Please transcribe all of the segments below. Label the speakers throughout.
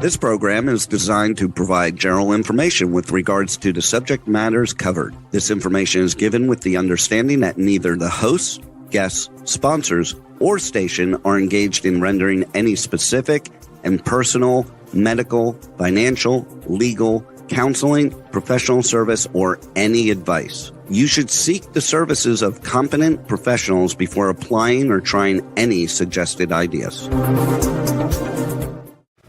Speaker 1: This program is designed to provide general information with regards to the subject matters covered. This information is given with the understanding that neither the hosts, guests, sponsors, or station are engaged in rendering any specific and personal, medical, financial, legal, counseling, professional service, or any advice. You should seek the services of competent professionals before applying or trying any suggested ideas.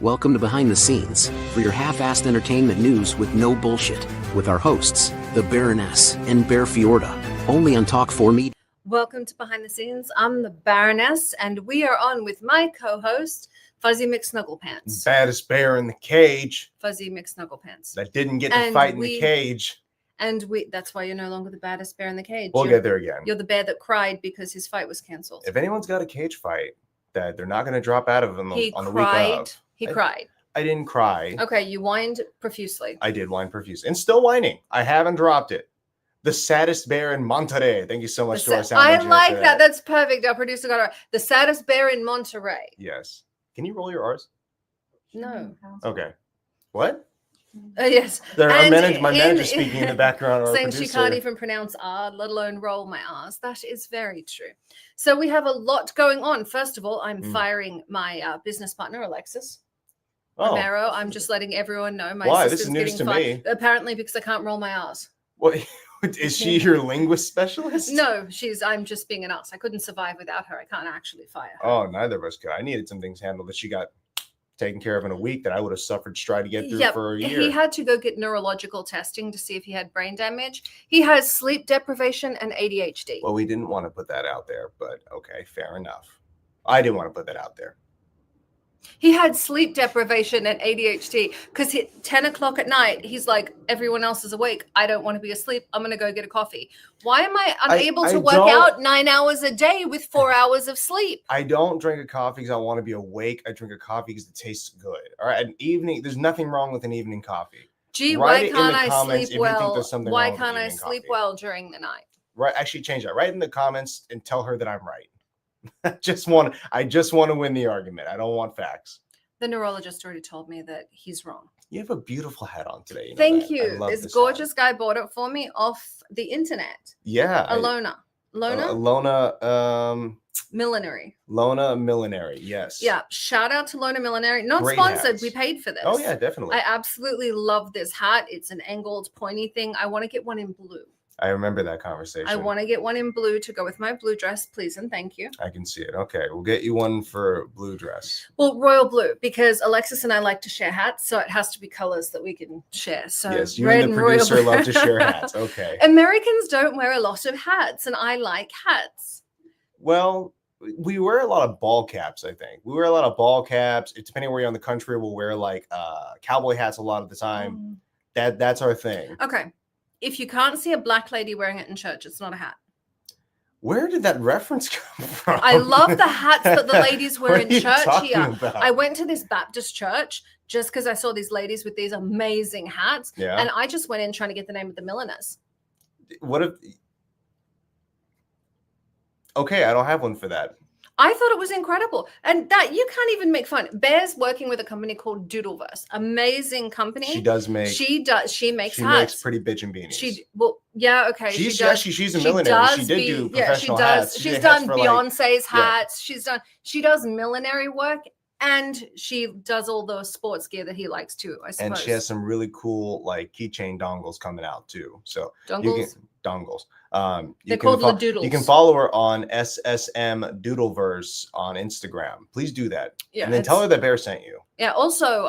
Speaker 2: Welcome to Behind the Scenes, for your half-assed entertainment news with no bullshit, with our hosts, the Baroness and Bear Fiorda, only on Talk 4 Media.
Speaker 3: Welcome to Behind the Scenes. I'm the Baroness, and we are on with my co-host, Fuzzy McSnugglepants.
Speaker 4: Baddest bear in the cage.
Speaker 3: Fuzzy McSnugglepants.
Speaker 4: That didn't get to fight in the cage.
Speaker 3: And that's why you're no longer the baddest bear in the cage.
Speaker 4: We'll get there again.
Speaker 3: You're the bear that cried because his fight was canceled.
Speaker 4: If anyone's got a cage fight that they're not going to drop out of on the week of.
Speaker 3: He cried.
Speaker 4: I didn't cry.
Speaker 3: Okay, you whined profusely.
Speaker 4: I did whine profusely. And still whining. I haven't dropped it. The saddest bear in Monterey. Thank you so much to our sound engineer.
Speaker 3: I like that. That's perfect. Our producer got it. The saddest bear in Monterey.
Speaker 4: Yes. Can you roll your R's?
Speaker 3: No.
Speaker 4: Okay. What?
Speaker 3: Yes.
Speaker 4: My manager speaking in the background.
Speaker 3: Saying she can't even pronounce R, let alone roll my R's. That is very true. So we have a lot going on. First of all, I'm firing my business partner, Alexis Romero. I'm just letting everyone know my
Speaker 4: Why?
Speaker 3: sister's
Speaker 4: This is news
Speaker 3: getting
Speaker 4: to
Speaker 3: fired.
Speaker 4: me.
Speaker 3: Apparently because I can't roll my R's.
Speaker 4: What? Is she your linguist specialist?
Speaker 3: No, I'm just being an ass. I couldn't survive without her. I can't actually fire her.
Speaker 4: Oh, neither of us could. I needed some things handled that she got taken care of in a week that I would have suffered to try to get through for a year.
Speaker 3: He had to go get neurological testing to see if he had brain damage. He has sleep deprivation and ADHD.
Speaker 4: Well, we didn't want to put that out there, but okay, fair enough. I didn't want to put that out there.
Speaker 3: He had sleep deprivation and ADHD because at 10 o'clock at night, he's like, everyone else is awake. I don't want to be asleep. I'm going to go get a coffee. Why am I unable to work out 9 hours a day with 4 hours of sleep?
Speaker 4: I don't drink a coffee because I want to be awake. I drink a coffee because it tastes good. All right. An evening, there's nothing wrong with an evening coffee.
Speaker 3: Gee, why can't I sleep well? Why can't I sleep well during the night?
Speaker 4: Right. Actually, change that. Write in the comments and tell her that I'm right. I just want to win the argument. I don't want facts.
Speaker 3: The neurologist already told me that he's wrong.
Speaker 4: You have a beautiful hat on today.
Speaker 3: Thank you. This gorgeous guy bought it for me off the internet.
Speaker 4: Yeah.
Speaker 3: Alona Millinery.
Speaker 4: Lona Millinery. Yes.
Speaker 3: Yeah. Shout out to Lona Millinery. Not
Speaker 4: Great
Speaker 3: sponsored.
Speaker 4: hats.
Speaker 3: We paid for this.
Speaker 4: Oh yeah, definitely.
Speaker 3: I absolutely love this hat. It's an angled pointy thing. I want to get one in blue.
Speaker 4: I remember that conversation.
Speaker 3: I want to get one in blue to go with my blue dress, please and thank you.
Speaker 4: I can see it. Okay, we'll get you one for blue dress.
Speaker 3: Well, royal blue, because Alexis and I like to share hats, so it has to be colors that we can share. So
Speaker 4: yes, you and the producer love to share hats. Okay.
Speaker 3: Americans don't wear a lot of hats, and I like hats.
Speaker 4: Well, we wear a lot of ball caps, I think. We wear a lot of ball caps. Depending where you're in the country, we'll wear like cowboy hats a lot of the time. That's our thing.
Speaker 3: Okay. If you can't see a black lady wearing it in church, it's not a hat.
Speaker 4: Where did that reference come from?
Speaker 3: I love the hats that the ladies wear in church here.
Speaker 4: About?
Speaker 3: I went to this Baptist church just because I saw these ladies with these amazing hats.
Speaker 4: Yeah.
Speaker 3: And I just went in trying to get the name of the milliners.
Speaker 4: What if... Okay, I don't have one for that.
Speaker 3: I thought it was incredible. And that you can't even make fun. Bear's working with a company called Doodleverse. Amazing company. She makes hats.
Speaker 4: Makes pretty bitchin' beanies.
Speaker 3: Okay.
Speaker 4: She's a millinery. She did do professional hats.
Speaker 3: She's done Beyonce's hats. She does millinery work. And she does all the sports gear that he likes too, I suppose.
Speaker 4: And she has some really cool like keychain dongles coming out too. So
Speaker 3: dongles.
Speaker 4: They're
Speaker 3: called the Doodles.
Speaker 4: You can follow her on SSM Doodleverse on Instagram. Please do that. Yeah, and then tell her that Bear sent you.
Speaker 3: Yeah. Also,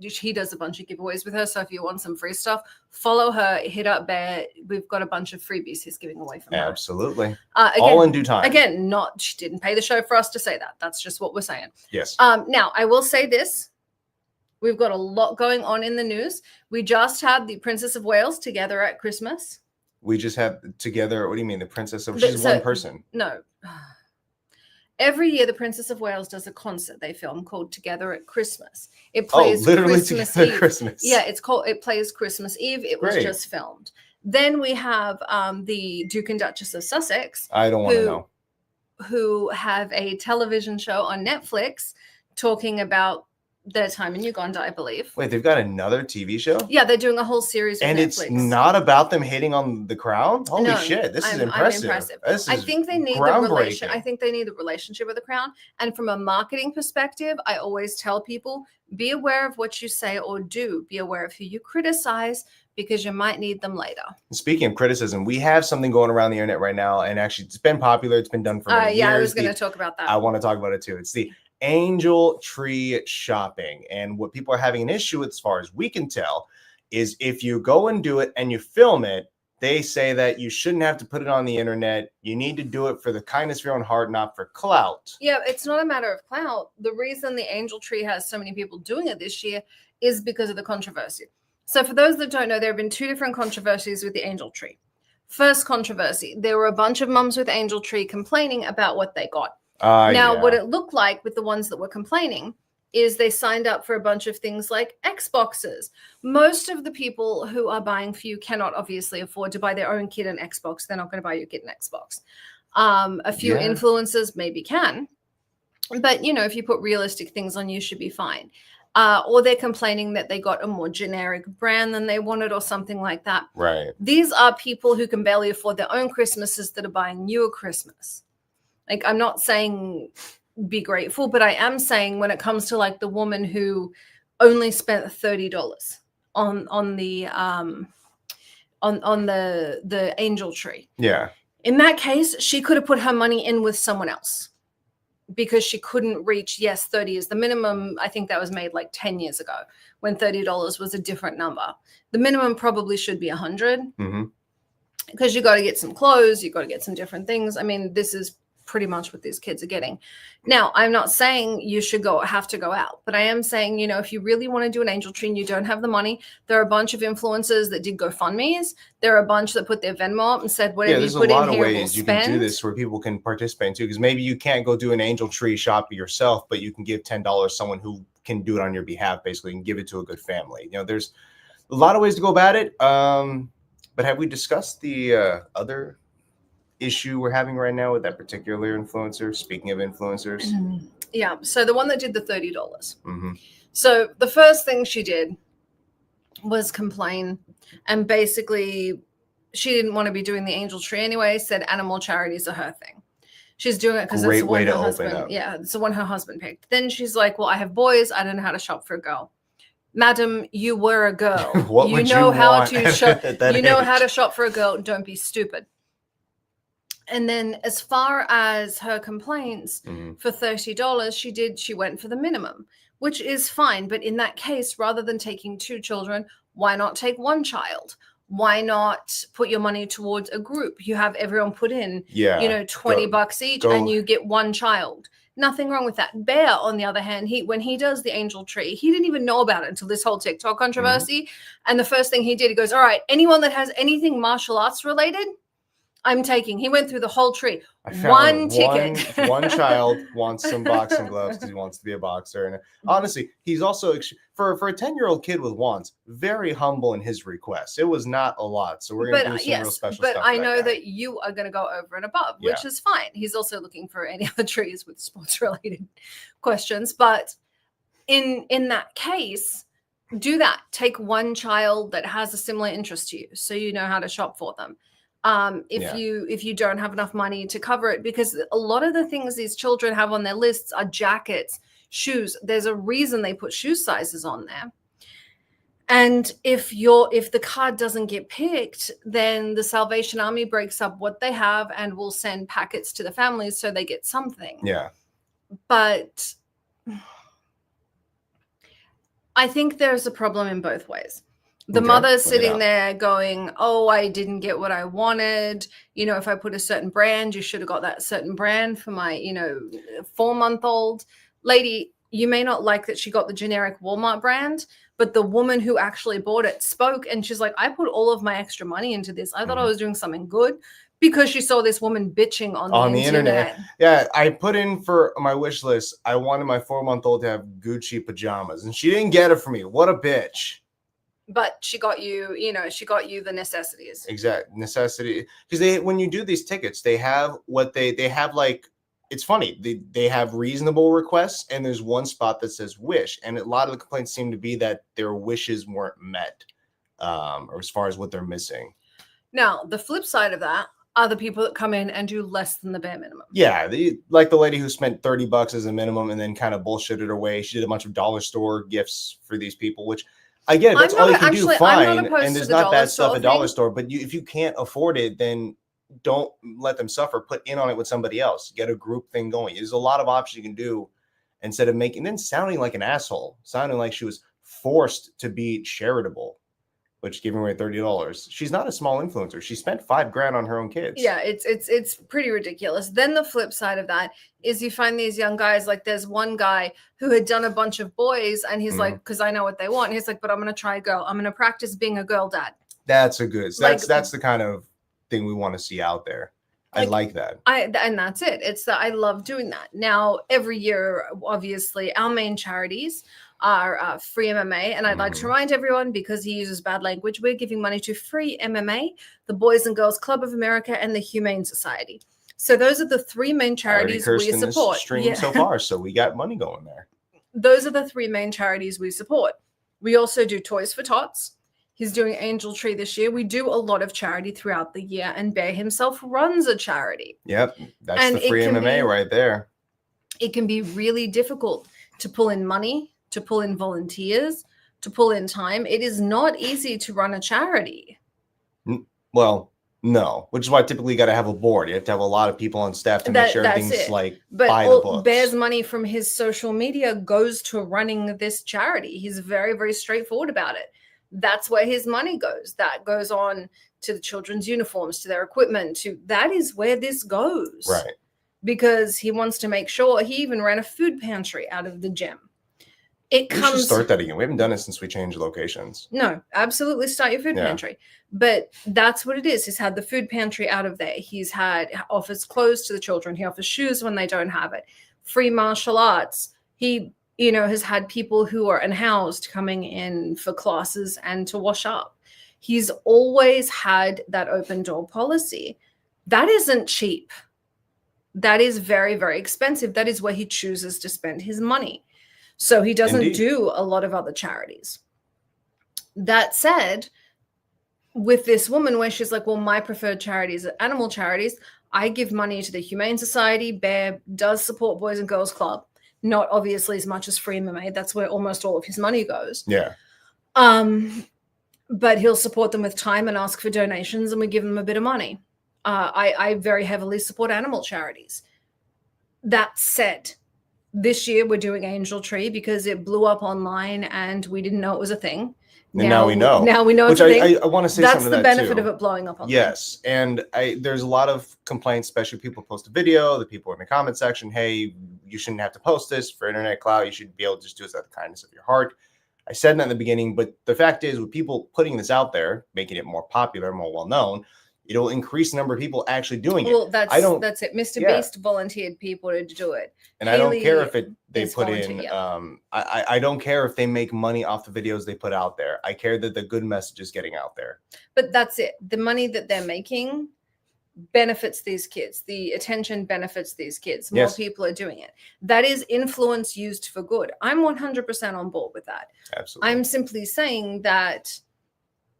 Speaker 3: he does a bunch of giveaways with her. So if you want some free stuff, follow her, hit up Bear. We've got a bunch of freebies he's giving away from her.
Speaker 4: Absolutely.
Speaker 3: Again,
Speaker 4: all in due time.
Speaker 3: Again, she didn't pay the show for us to say that. That's just what we're saying.
Speaker 4: Yes.
Speaker 3: Now, I will say this. We've got a lot going on in the news. We just had the Princess of Wales together at Christmas.
Speaker 4: We just had together. What do you mean? The Princess of She's one person.
Speaker 3: No. Every year, the Princess of Wales does a concert they film called Together at Christmas. It plays Christmas Eve. Christmas. Yeah, it plays Christmas Eve. It was just filmed. Then we have the Duke and Duchess of Sussex.
Speaker 4: I don't want to know.
Speaker 3: Who have a television show on Netflix talking about their time in Uganda, I believe.
Speaker 4: Wait, they've got another TV show?
Speaker 3: Yeah, they're doing a whole series with
Speaker 4: and
Speaker 3: Netflix.
Speaker 4: It's not about them hitting on the crown? Holy shit, this is impressive.
Speaker 3: I'm impressive.
Speaker 4: This is
Speaker 3: I think they need the relationship with the crown. And from a marketing perspective, I always tell people, be aware of what you say or do. Be aware of who you criticize, because you might need them later.
Speaker 4: Speaking of criticism, we have something going around the internet right now, and actually it's been popular. It's been done for many years.
Speaker 3: I was going to talk about that.
Speaker 4: I want to talk about it too. It's the angel tree shopping. And what people are having an issue with, as far as we can tell, is if you go and do it and you film it, they say that you shouldn't have to put it on the internet. You need to do it for the kindness of your own heart, not for clout.
Speaker 3: Yeah, it's not a matter of clout. The reason the angel tree has so many people doing it this year is because of the controversy. So for those that don't know, there have been 2 different controversies with the angel tree. First controversy, there were a bunch of mums with angel tree complaining about what they got. What it looked like with the ones that were complaining is they signed up for a bunch of things like Xboxes. Most of the people who are buying for you cannot obviously afford to buy their own kid an Xbox. They're not going to buy your kid an Xbox. A few influencers maybe can. But, if you put realistic things on, you should be fine. Or they're complaining that they got a more generic brand than they wanted or something like that.
Speaker 4: Right.
Speaker 3: These are people who can barely afford their own Christmases that are buying you a Christmas. Like, I'm not saying be grateful, but I am saying when it comes to like the woman who only spent $30 on the angel tree.
Speaker 4: Yeah.
Speaker 3: In that case, she could have put her money in with someone else, because she couldn't reach, 30 is the minimum. I think that was made like 10 years ago when $30 was a different number. The minimum probably should be 100, because you got to get some clothes, you got to get some different things. I mean, this is pretty much what these kids are getting. Now, I'm not saying you should have to go out, but I am saying, if you really want to do an angel tree and you don't have the money, there are a bunch of influencers that did GoFundMes. There are a bunch that put their Venmo up and said, whatever you put in here, we'll spend. There's a lot of ways you can do
Speaker 4: this where people can participate too, because maybe you can't go do an angel tree shop yourself, but you can give $10 to someone who can do it on your behalf, basically, and give it to a good family. There's a lot of ways to go about it. But have we discussed the other issue we're having right now with that particular influencer? Speaking of influencers.
Speaker 3: Yeah. So the one that did the $30. So the first thing she did was complain, and basically she didn't want to be doing the angel tree anyway, said animal charities are her thing. She's doing it because it's the one her husband, it's the one her husband picked. Then she's like, well, I have boys, I don't know how to shop for a girl. Madam, you were a girl. You know how to shop for a girl. Don't be stupid. And then as far as her complaints for $30, she went for the minimum, which is fine. But in that case, rather than taking 2 children, why not take 1 child? Why not put your money towards a group? You have everyone put in, $20 each, and you get 1 child. Nothing wrong with that. Bear, on the other hand, when he does the angel tree, he didn't even know about it until this whole TikTok controversy. And the first thing he did, he goes, all right, anyone that has anything martial arts related, I'm taking. He went through the whole tree. One ticket.
Speaker 4: One child wants some boxing gloves because he wants to be a boxer. And honestly, he's also, for a 10-year-old kid with wants, very humble in his requests. It was not a lot. So we're going to do some real special stuff.
Speaker 3: But I know that you are going to go over and above, which is fine. He's also looking for any other trees with sports related questions. But in that case, do that. Take 1 child that has a similar interest to you, so you know how to shop for them. If you don't have enough money to cover it, because a lot of the things these children have on their lists are jackets, shoes. There's a reason they put shoe sizes on there. And if the card doesn't get picked, then the Salvation Army breaks up what they have and will send packets to the families so they get something.
Speaker 4: Yeah.
Speaker 3: But I think there's a problem in both ways. The mother's sitting there going, oh, I didn't get what I wanted. If I put a certain brand, you should have got that certain brand for my, 4-month-old. Lady, you may not like that she got the generic Walmart brand, but the woman who actually bought it spoke, and she's like, I put all of my extra money into this. I thought I was doing something good, because she saw this woman bitching on the internet.
Speaker 4: Yeah, I put in for my wish list, I wanted my 4-month-old to have Gucci pajamas, and she didn't get it for me. What a bitch.
Speaker 3: But she got you, the necessities.
Speaker 4: Exactly. Necessity. Because when you do these tickets, they have what they have, like it's funny. They have reasonable requests, and there's one spot that says wish, and a lot of the complaints seem to be that their wishes weren't met, or as far as what they're missing.
Speaker 3: Now, the flip side of that are the people that come in and do less than the bare minimum.
Speaker 4: Yeah, like the lady who spent $30 as a minimum and then kind of bullshitted her way. She did a bunch of dollar store gifts for these people, which I get it. That's all you can do, fine. And there's not bad stuff at dollar store, but if you can't afford it, then don't let them suffer. Put in on it with somebody else. Get a group thing going. There's a lot of options you can do instead of sounding like an asshole, sounding like she was forced to be charitable, which giving away $30. She's not a small influencer. She spent $5,000 on her own kids.
Speaker 3: Yeah, it's pretty ridiculous. Then the flip side of that is you find these young guys, like there's one guy who had done a bunch of boys, and he's like, because I know what they want. He's like, but I'm going to try a girl. I'm going to practice being a girl dad.
Speaker 4: That's that's the kind of thing we want to see out there. I like that.
Speaker 3: And that's it. It's that I love doing that. Now, every year, obviously, our main charities are Free MMA. And I'd like to remind everyone, because he uses bad language, we're giving money to Free MMA, the Boys and Girls Club of America, and the Humane Society. So those are the three main charities we support.
Speaker 4: Stream so far, so we got money going there.
Speaker 3: Those are the three main charities we support. We also do Toys for Tots. He's doing Angel Tree this year. We do a lot of charity throughout the year, and Bear himself runs a charity.
Speaker 4: Yep, that's the Free MMA right there.
Speaker 3: It can be really difficult to pull in money, to pull in volunteers, to pull in time. It is not easy to run a charity.
Speaker 4: Well, no, which is why typically you got to have a board. You have to have a lot of people on staff to make sure everything's by the books.
Speaker 3: Bear's money from his social media goes to running this charity. He's very, very straightforward about it. That's where his money goes. That goes on to the children's uniforms, to their equipment, that is where this goes.
Speaker 4: Right.
Speaker 3: Because he wants to make sure. He even ran a food pantry out of the gym.
Speaker 4: We should start that again. We haven't done it since we changed locations.
Speaker 3: No, absolutely start your food pantry. But that's what it is. He's had the food pantry out of there. Offers clothes to the children. He offers shoes when they don't have it. Free martial arts. He has had people who are unhoused coming in for classes and to wash up. He's always had that open door policy. That isn't cheap. That is very, very expensive. That is where he chooses to spend his money. So he doesn't do a lot of other charities. That said, with this woman where she's like, well, my preferred charities are animal charities, I give money to the Humane Society. Bear does support Boys and Girls Club. Not obviously as much as Free MMA. That's where almost all of his money goes.
Speaker 4: Yeah.
Speaker 3: But he'll support them with time and ask for donations, and we give them a bit of money. I very heavily support animal charities. That said, this year we're doing Angel Tree because it blew up online and we didn't know it was a thing.
Speaker 4: And now we know.
Speaker 3: Now we know it's a thing.
Speaker 4: I want to say
Speaker 3: that's
Speaker 4: something to that
Speaker 3: the benefit
Speaker 4: too.
Speaker 3: of it blowing up online.
Speaker 4: Yes, and there's a lot of complaints, especially people post a video, the people in the comment section, hey, you shouldn't have to post this for internet clout. You should be able to just do this out of the kindness of your heart. I said that in the beginning, but the fact is, with people putting this out there, making it more popular, more well-known, it'll increase the number of people actually doing it.
Speaker 3: Well, that's it. Mr. Beast volunteered people to do it.
Speaker 4: And Haley, I don't care if they put in, I don't care if they make money off the videos they put out there. I care that the good message is getting out there.
Speaker 3: But that's it. The money that they're making benefits these kids. The attention benefits these kids. More people are doing it. That is influence used for good. I'm 100% on board with that.
Speaker 4: Absolutely.
Speaker 3: I'm simply saying that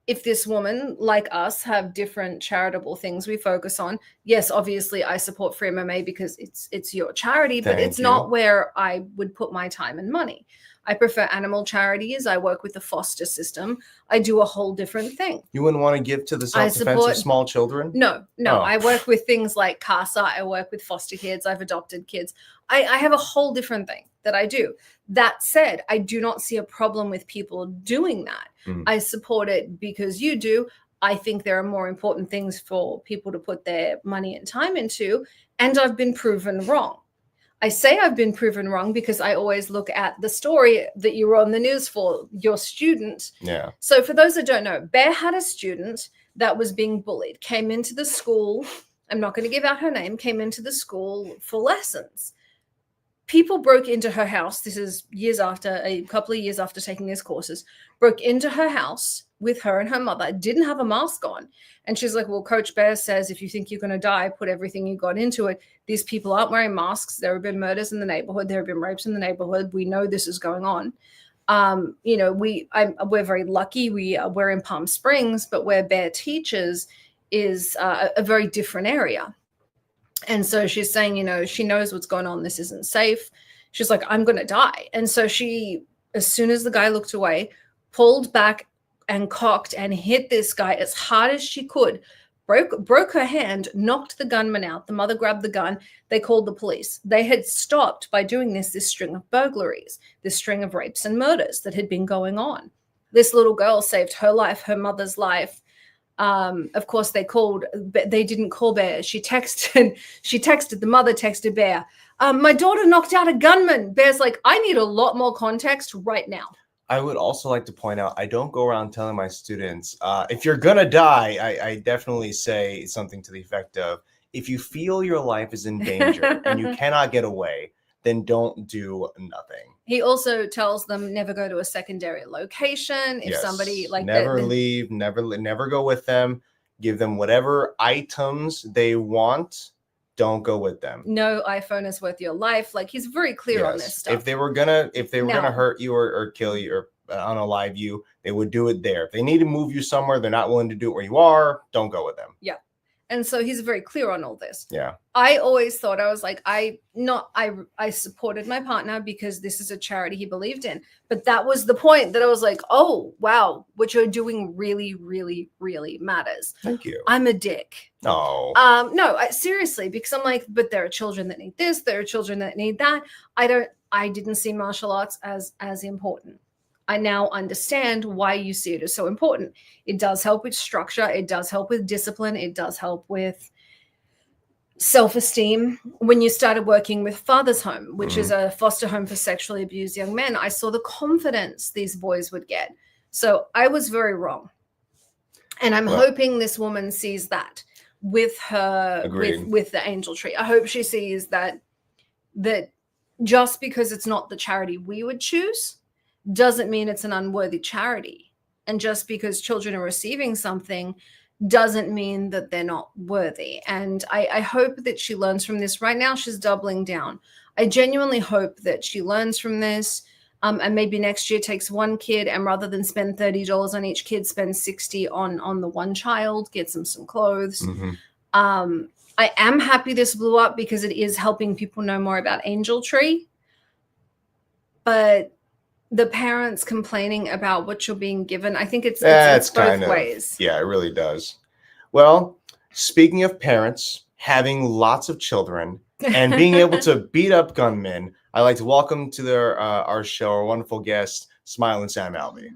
Speaker 3: if this woman, like us, have different charitable things we focus on, yes, obviously I support Free MMA because it's your charity, but it's not where I would put my time and money. I prefer animal charities. I work with the foster system. I do a whole different thing.
Speaker 4: You wouldn't want to give to the self-defense of small children?
Speaker 3: No. Oh. I work with things like CASA. I work with foster kids. I've adopted kids. I have a whole different thing that I do. That said, I do not see a problem with people doing that. I support it because you do. I think there are more important things for people to put their money and time into, and I've been proven wrong. I say I've been proven wrong because I always look at the story that you were on the news for, your student.
Speaker 4: Yeah.
Speaker 3: So for those that don't know, Bear had a student that was being bullied, came into the school. I'm not going to give out her name, came into the school for lessons. people broke into her house. This is a couple of years after taking these courses, broke into her house with her and her mother, didn't have a mask on. And she's like, well, Coach Bear says, if you think you're going to die, put everything you got into it. These people aren't wearing masks. There have been murders in the neighborhood. There have been rapes in the neighborhood. We know this is going on. We're very lucky. We're in Palm Springs, but where Bear teaches is a very different area. And so she's saying, she knows what's going on. This isn't safe. She's like, I'm going to die. And so she, as soon as the guy looked away, pulled back and cocked and hit this guy as hard as she could, broke her hand, knocked the gunman out. The mother grabbed the gun. They called the police. They had stopped by doing this string of burglaries, this string of rapes and murders that had been going on. This little girl saved her life, her mother's life. Of course, they didn't call Bear. She texted, the mother texted Bear. My daughter knocked out a gunman. Bear's like, I need a lot more context right now.
Speaker 4: I would also like to point out, I don't go around telling my students, if you're going to die, I definitely say something to the effect of, if you feel your life is in danger and you cannot get away, then don't do nothing.
Speaker 3: He also tells them never go to a secondary location. If somebody
Speaker 4: never leave, never go with them. Give them whatever items they want. Don't go with them.
Speaker 3: No iPhone is worth your life. Like, he's very clear on this stuff.
Speaker 4: If they were gonna hurt you or kill you or unalive you, they would do it there. If they need to move you somewhere, they're not willing to do it where you are. Don't go with them.
Speaker 3: Yeah. And so he's very clear on all this.
Speaker 4: Yeah.
Speaker 3: I always thought, I was like, I supported my partner because this is a charity he believed in. But that was the point that I was like, oh, wow, what you're doing really, really, really matters.
Speaker 4: Thank you.
Speaker 3: I'm a dick.
Speaker 4: No.
Speaker 3: Seriously, because I'm like, but there are children that need this. There are children that need that. I didn't see martial arts as important. I now understand why you see it as so important. It does help with structure. It does help with discipline. It does help with self-esteem. When you started working with Father's Home, which is a foster home for sexually abused young men, I saw the confidence these boys would get. So I was very wrong. And I'm hoping this woman sees that with her, with the angel tree. I hope she sees that just because it's not the charity we would choose doesn't mean it's an unworthy charity. And just because children are receiving something doesn't mean that they're not worthy. And I hope that she learns from this. Right now, she's doubling down. I genuinely hope that she learns from this. And maybe next year takes one kid, and rather than spend $30 on each kid, spend $60 on the one child, gets them some clothes. I am happy this blew up because it is helping people know more about Angel Tree. But the parents complaining about what you're being given, I think it's both ways.
Speaker 4: Yeah, it really does. Well, speaking of parents having lots of children and being able to beat up gunmen, I'd like to welcome to our show our wonderful guest, Smiling Sam Alvey.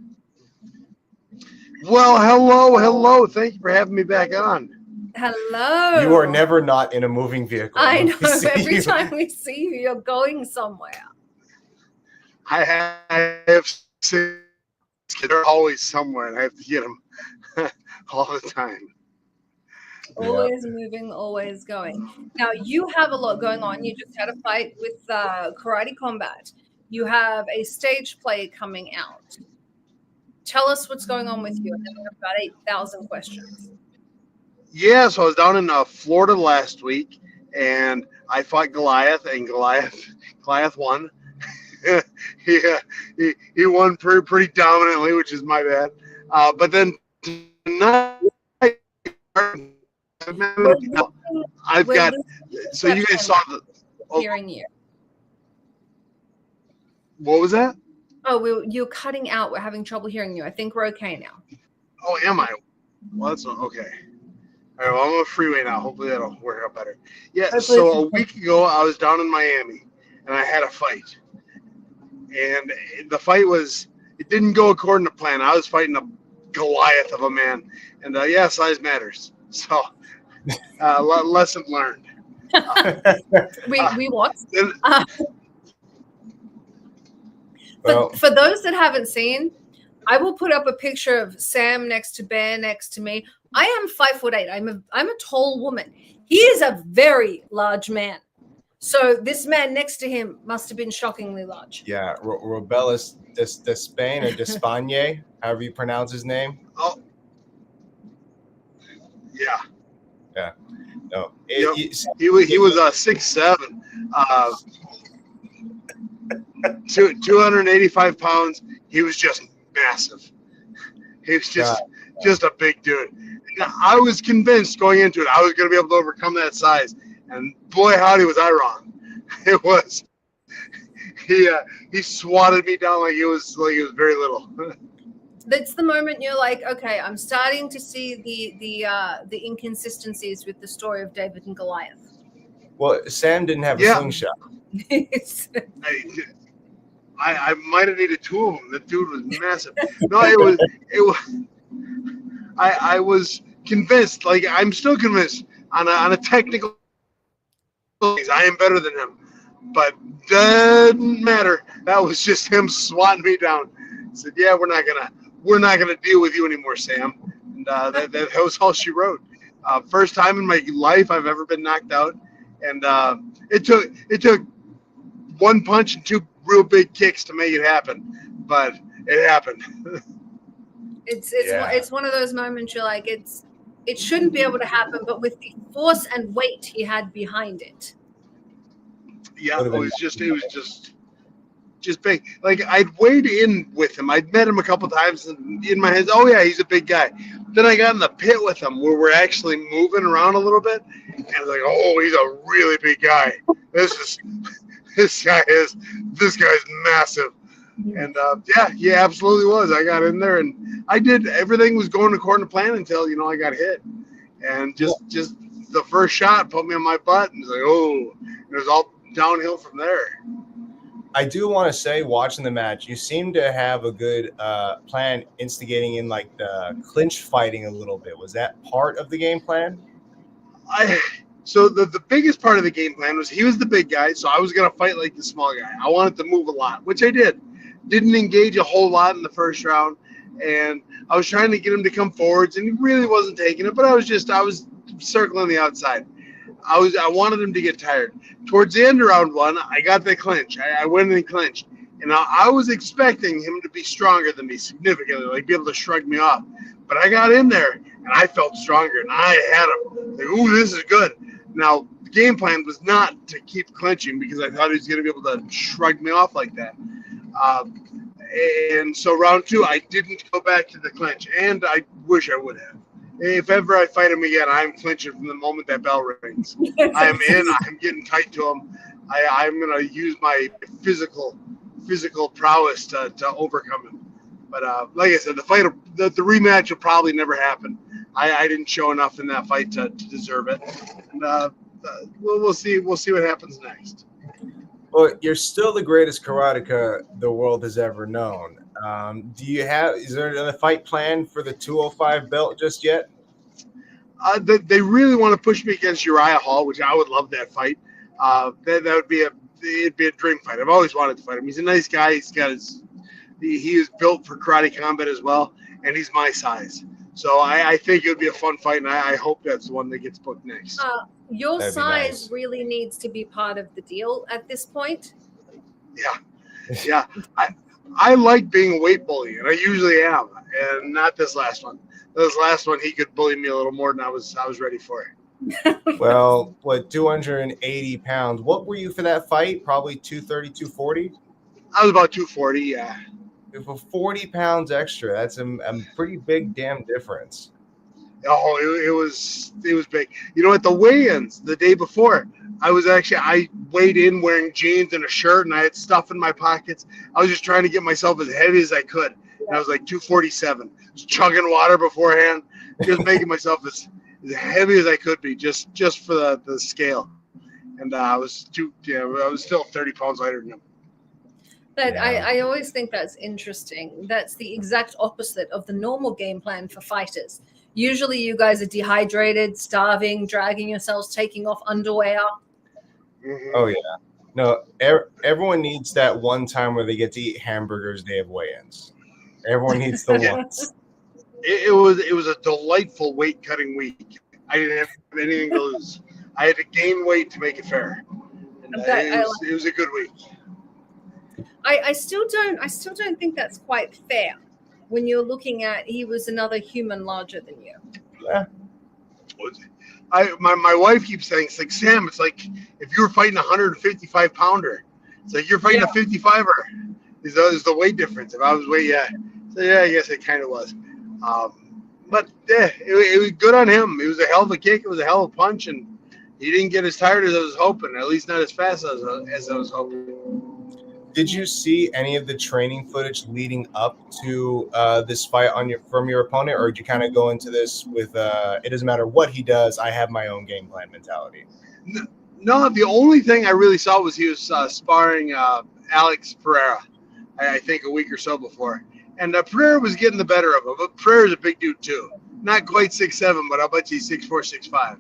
Speaker 5: Well, hello. Thank you for having me back on.
Speaker 3: Hello.
Speaker 4: You are never not in a moving vehicle.
Speaker 3: I know. Every time we see you, you're going somewhere.
Speaker 5: I have 6 kids. They're always somewhere, and I have to get them all the time.
Speaker 3: Always moving, always going. Now, you have a lot going on. You just had a fight with Karate Combat. You have a stage play coming out. Tell us what's going on with you, and then we have about 8,000 questions.
Speaker 5: Yeah, so I was down in Florida last week, and I fought Goliath, and Goliath won. he won pretty dominantly, which is my bad. But then tonight, I've got. So you guys saw the
Speaker 3: hearing you.
Speaker 5: What was that?
Speaker 3: Oh, you're cutting out. We're having trouble hearing you. I think we're okay now.
Speaker 5: Oh, am I? Well, that's okay. All right, well, I'm on a freeway now. Hopefully that'll work out better. Yeah, so a week ago, I was down in Miami, and I had a fight. And the fight it didn't go according to plan. I was fighting a Goliath of a man. And size matters. So, lesson learned.
Speaker 3: We watched. But for those that haven't seen, I will put up a picture of Sam next to Bear next to me. I am 5'8". I'm a tall woman. He is a very large man. So this man next to him must have been shockingly large.
Speaker 4: Yeah, Robelis Despain or Despagne, however you pronounce his name.
Speaker 5: Oh, yeah.
Speaker 4: Yeah. No.
Speaker 5: He was 6'7", 285 pounds. He was just massive. He was just a big dude. I was convinced going into it I was going to be able to overcome that size, and boy, howdy, was I wrong. It was. He swatted me down like he was very little.
Speaker 3: That's the moment you're like, okay, I'm starting to see the inconsistencies with the story of David and Goliath.
Speaker 4: Well, Sam didn't have a slingshot.
Speaker 5: I might have needed two of them. The dude was massive. No, it was. I was convinced. Like, I'm still convinced on a technical. I am better than him, but doesn't matter. That was just him swatting me down. He said, "Yeah, we're not gonna deal with you anymore, Sam." And that was all she wrote. First time in my life I've ever been knocked out, and it took one punch and two real big kicks to make it happen, but it happened.
Speaker 3: It's one of those moments you're like, it shouldn't be able to happen, but with the force and weight he had behind it.
Speaker 5: Yeah, it was just big. Like, I'd weighed in with him. I'd met him a couple times, and in my head, oh yeah, he's a big guy. Then I got in the pit with him where we're actually moving around a little bit, and I was like, oh, he's a really big guy. This guy's massive. And he absolutely was. I got in there, and I did everything was going according to plan until I got hit, and just the first shot put me on my butt, and it's like, oh, it was all downhill from there.
Speaker 4: I do want to say, watching the match, you seem to have a good plan instigating in like the clinch fighting a little bit. Was that part of the game plan?
Speaker 5: So the biggest part of the game plan was he was the big guy, so I was going to fight like the small guy. I wanted to move a lot, which I did. Didn't engage a whole lot in the first round, and I was trying to get him to come forwards, and he really wasn't taking it, but I was circling the outside. I wanted him to get tired. Towards the end of round one, I got the clinch. I went in and clinched. And I was expecting him to be stronger than me significantly, like be able to shrug me off. But I got in there, and I felt stronger, and I had him. Like, ooh, this is good. Now, the game plan was not to keep clinching because I thought he was going to be able to shrug me off like that. And so round two, I didn't go back to the clinch, and I wish I would have. If ever I fight him again, I'm clinching from the moment that bell rings. I am in. I'm getting tight to him. I'm going to use my physical prowess to overcome him. But like I said, the rematch will probably never happen. I didn't show enough in that fight to deserve it. And we'll see. We'll see what happens next.
Speaker 4: Well, you're still the greatest karateka the world has ever known. Is there another fight planned for the 205 belt just yet?
Speaker 5: They really want to push me against Uriah Hall, which I would love that fight. That would be it'd be a dream fight. I've always wanted to fight him. He's a nice guy. He is built for karate combat as well, and he's my size. So I think it would be a fun fight, and I hope that's the one that gets booked next.
Speaker 3: Your size really needs to be part of the deal at this point.
Speaker 5: Yeah. I like being a weight bully, and I usually am, and not this last one. This last one, he could bully me a little more than I was ready for.
Speaker 4: Well, 280 pounds. What were you for that fight? Probably 230, 240?
Speaker 5: I was about 240, yeah.
Speaker 4: For 40 pounds extra, that's a pretty big damn difference.
Speaker 5: Oh, it was big. At the weigh-ins the day before, I weighed in wearing jeans and a shirt, and I had stuff in my pockets. I was just trying to get myself as heavy as I could. And I was like 247. Just chugging water beforehand, just making myself as heavy as I could be, just for the scale. And I was still 30 pounds lighter than him.
Speaker 3: But yeah. I always think that's interesting. That's the exact opposite of the normal game plan for fighters. Usually you guys are dehydrated, starving, dragging yourselves, taking off underwear.
Speaker 5: Mm-hmm.
Speaker 4: Oh, yeah. No, everyone needs that one time where they get to eat hamburgers day of weigh-ins. Everyone needs the ones.
Speaker 5: It was a delightful weight cutting week. I didn't have anything to lose. I had to gain weight to make it fair. And It was a good week.
Speaker 3: I still don't think that's quite fair when you're looking at he was another human larger than you.
Speaker 4: Yeah.
Speaker 5: My wife keeps saying, it's like, Sam, it's like if you were fighting a 155 pounder, it's like you're fighting a 55er is the weight difference. If I was so I guess it kind of was. But it was good on him. It was a hell of a kick. It was a hell of a punch, and he didn't get as tired as I was hoping, at least not as fast as I was hoping.
Speaker 4: Did you see any of the training footage leading up to this fight from your opponent, or did you kind of go into this with it doesn't matter what he does, I have my own game plan mentality?
Speaker 5: No, the only thing I really saw was he was sparring Alex Pereira, I think a week or so before. And Pereira was getting the better of him. But Pereira's a big dude, too. Not quite 6'7", but I'll bet you he's 6'4", 6'5".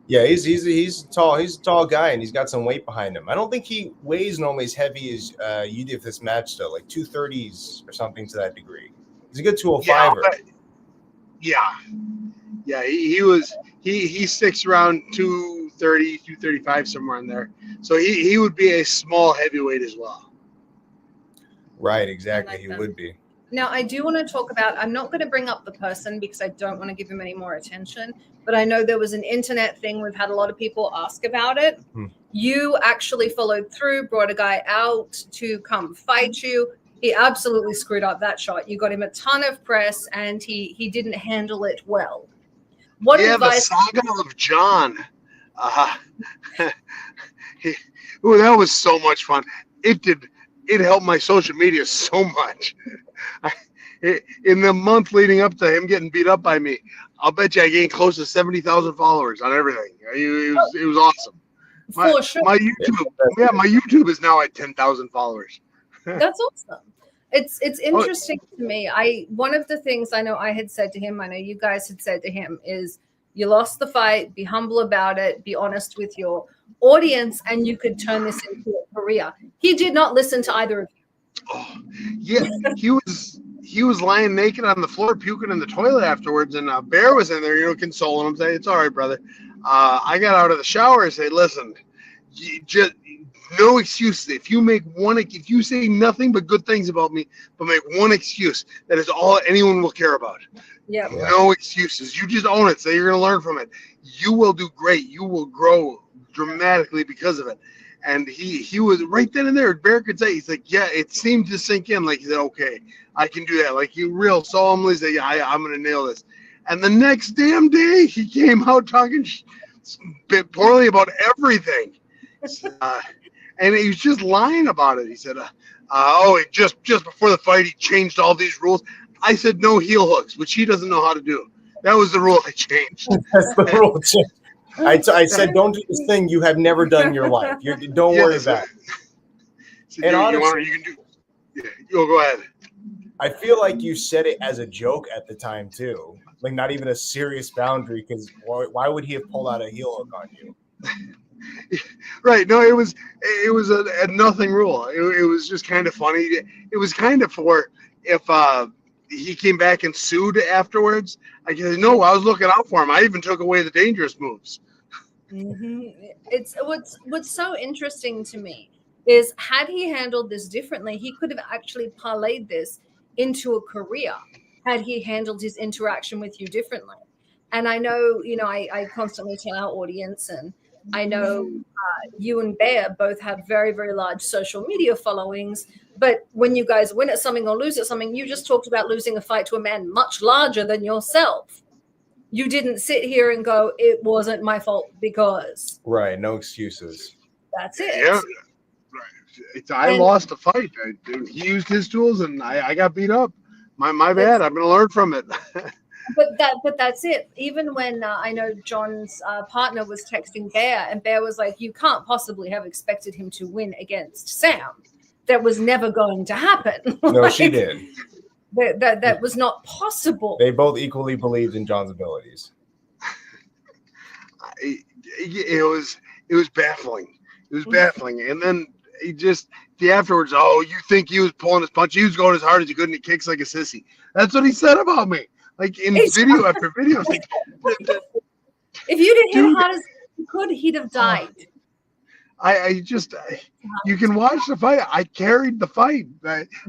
Speaker 4: Yeah, he's tall. He's a tall guy, and he's got some weight behind him. I don't think he weighs normally as heavy as you did for this match, though, like 230s or something to that degree. He's a good 205er.
Speaker 5: Yeah, he sticks around 230, 235, somewhere in there. So he would be a small heavyweight as well.
Speaker 4: Right, exactly. He would be.
Speaker 3: Now, I do want to talk about, I'm not going to bring up the person because I don't want to give him any more attention, but I know there was an internet thing. We've had a lot of people ask about it. You actually followed through, brought a guy out to come fight you. He absolutely screwed up that shot. You got him a ton of press, and he didn't handle it well. What advice?
Speaker 5: The saga of John. That was so much fun. It helped my social media so much. In the month leading up to him getting beat up by me, I'll bet you I gained close to 70,000 followers on everything. It was awesome.
Speaker 3: For sure.
Speaker 5: My YouTube is now at 10,000 followers.
Speaker 3: That's awesome. It's interesting to me. One of the things I know I had said to him, I know you guys had said to him, is you lost the fight, be humble about it, be honest with your audience, and you could turn this into a career. He did not listen to either of you.
Speaker 5: Oh, yeah, he was lying naked on the floor, puking in the toilet afterwards, and Bear was in there, consoling him, saying, "It's all right, brother." I got out of the shower and said, "Listen, just no excuses. If you say nothing but good things about me, but make one excuse, that is all anyone will care about.
Speaker 3: Yeah.
Speaker 5: No excuses. You just own it. Say you're going to learn from it. You will do great. You will grow dramatically because of it." And he was right then and there. Bear could say, he's like, yeah, it seemed to sink in. Like, he said, okay, I can do that. Like, he real solemnly said, yeah, I'm going to nail this. And the next damn day, he came out talking poorly about everything. And he was just lying about it. He said, just before the fight, he changed all these rules. I said, no heel hooks, which he doesn't know how to do. That was the rule I changed.
Speaker 4: That's the rule change. I said, don't do this thing you have never done in your life. Don't worry about it.
Speaker 5: So and honestly, you can do. Yeah, you'll go ahead.
Speaker 4: I feel like you said it as a joke at the time too, like not even a serious boundary. Because why would he have pulled out a heel hook on you?
Speaker 5: Right. No, it was a nothing rule. It was just kind of funny. It was kind of for if he came back and sued afterwards. I said, no, I was looking out for him. I even took away the dangerous moves.
Speaker 3: Mm-hmm. It's what's so interesting to me is had he handled this differently, he could have actually parlayed this into a career had he handled his interaction with you differently. And I know, I constantly tell our audience, and I know you and Bear both have very, very large social media followings. But when you guys win at something or lose at something, you just talked about losing a fight to a man much larger than yourself. You didn't sit here and go, it wasn't my fault because.
Speaker 4: Right. No excuses.
Speaker 3: That's it.
Speaker 5: Yeah. Right. I lost the fight. He used his tools and I got beat up. My bad. I'm going to learn from it.
Speaker 3: But that's it. Even when I know John's partner was texting Bear, and Bear was like, you can't possibly have expected him to win against Sam. That was never going to happen.
Speaker 4: No, she did.
Speaker 3: That was not possible.
Speaker 4: They both equally believed in John's abilities.
Speaker 5: It was baffling. It was baffling. And then he just afterwards, you think he was pulling his punch? He was going as hard as he could, and he kicks like a sissy. That's what he said about me. Like in video after video. Like,
Speaker 3: if you didn't hit hard as you could, he'd have died.
Speaker 5: You can watch the fight. I carried the fight.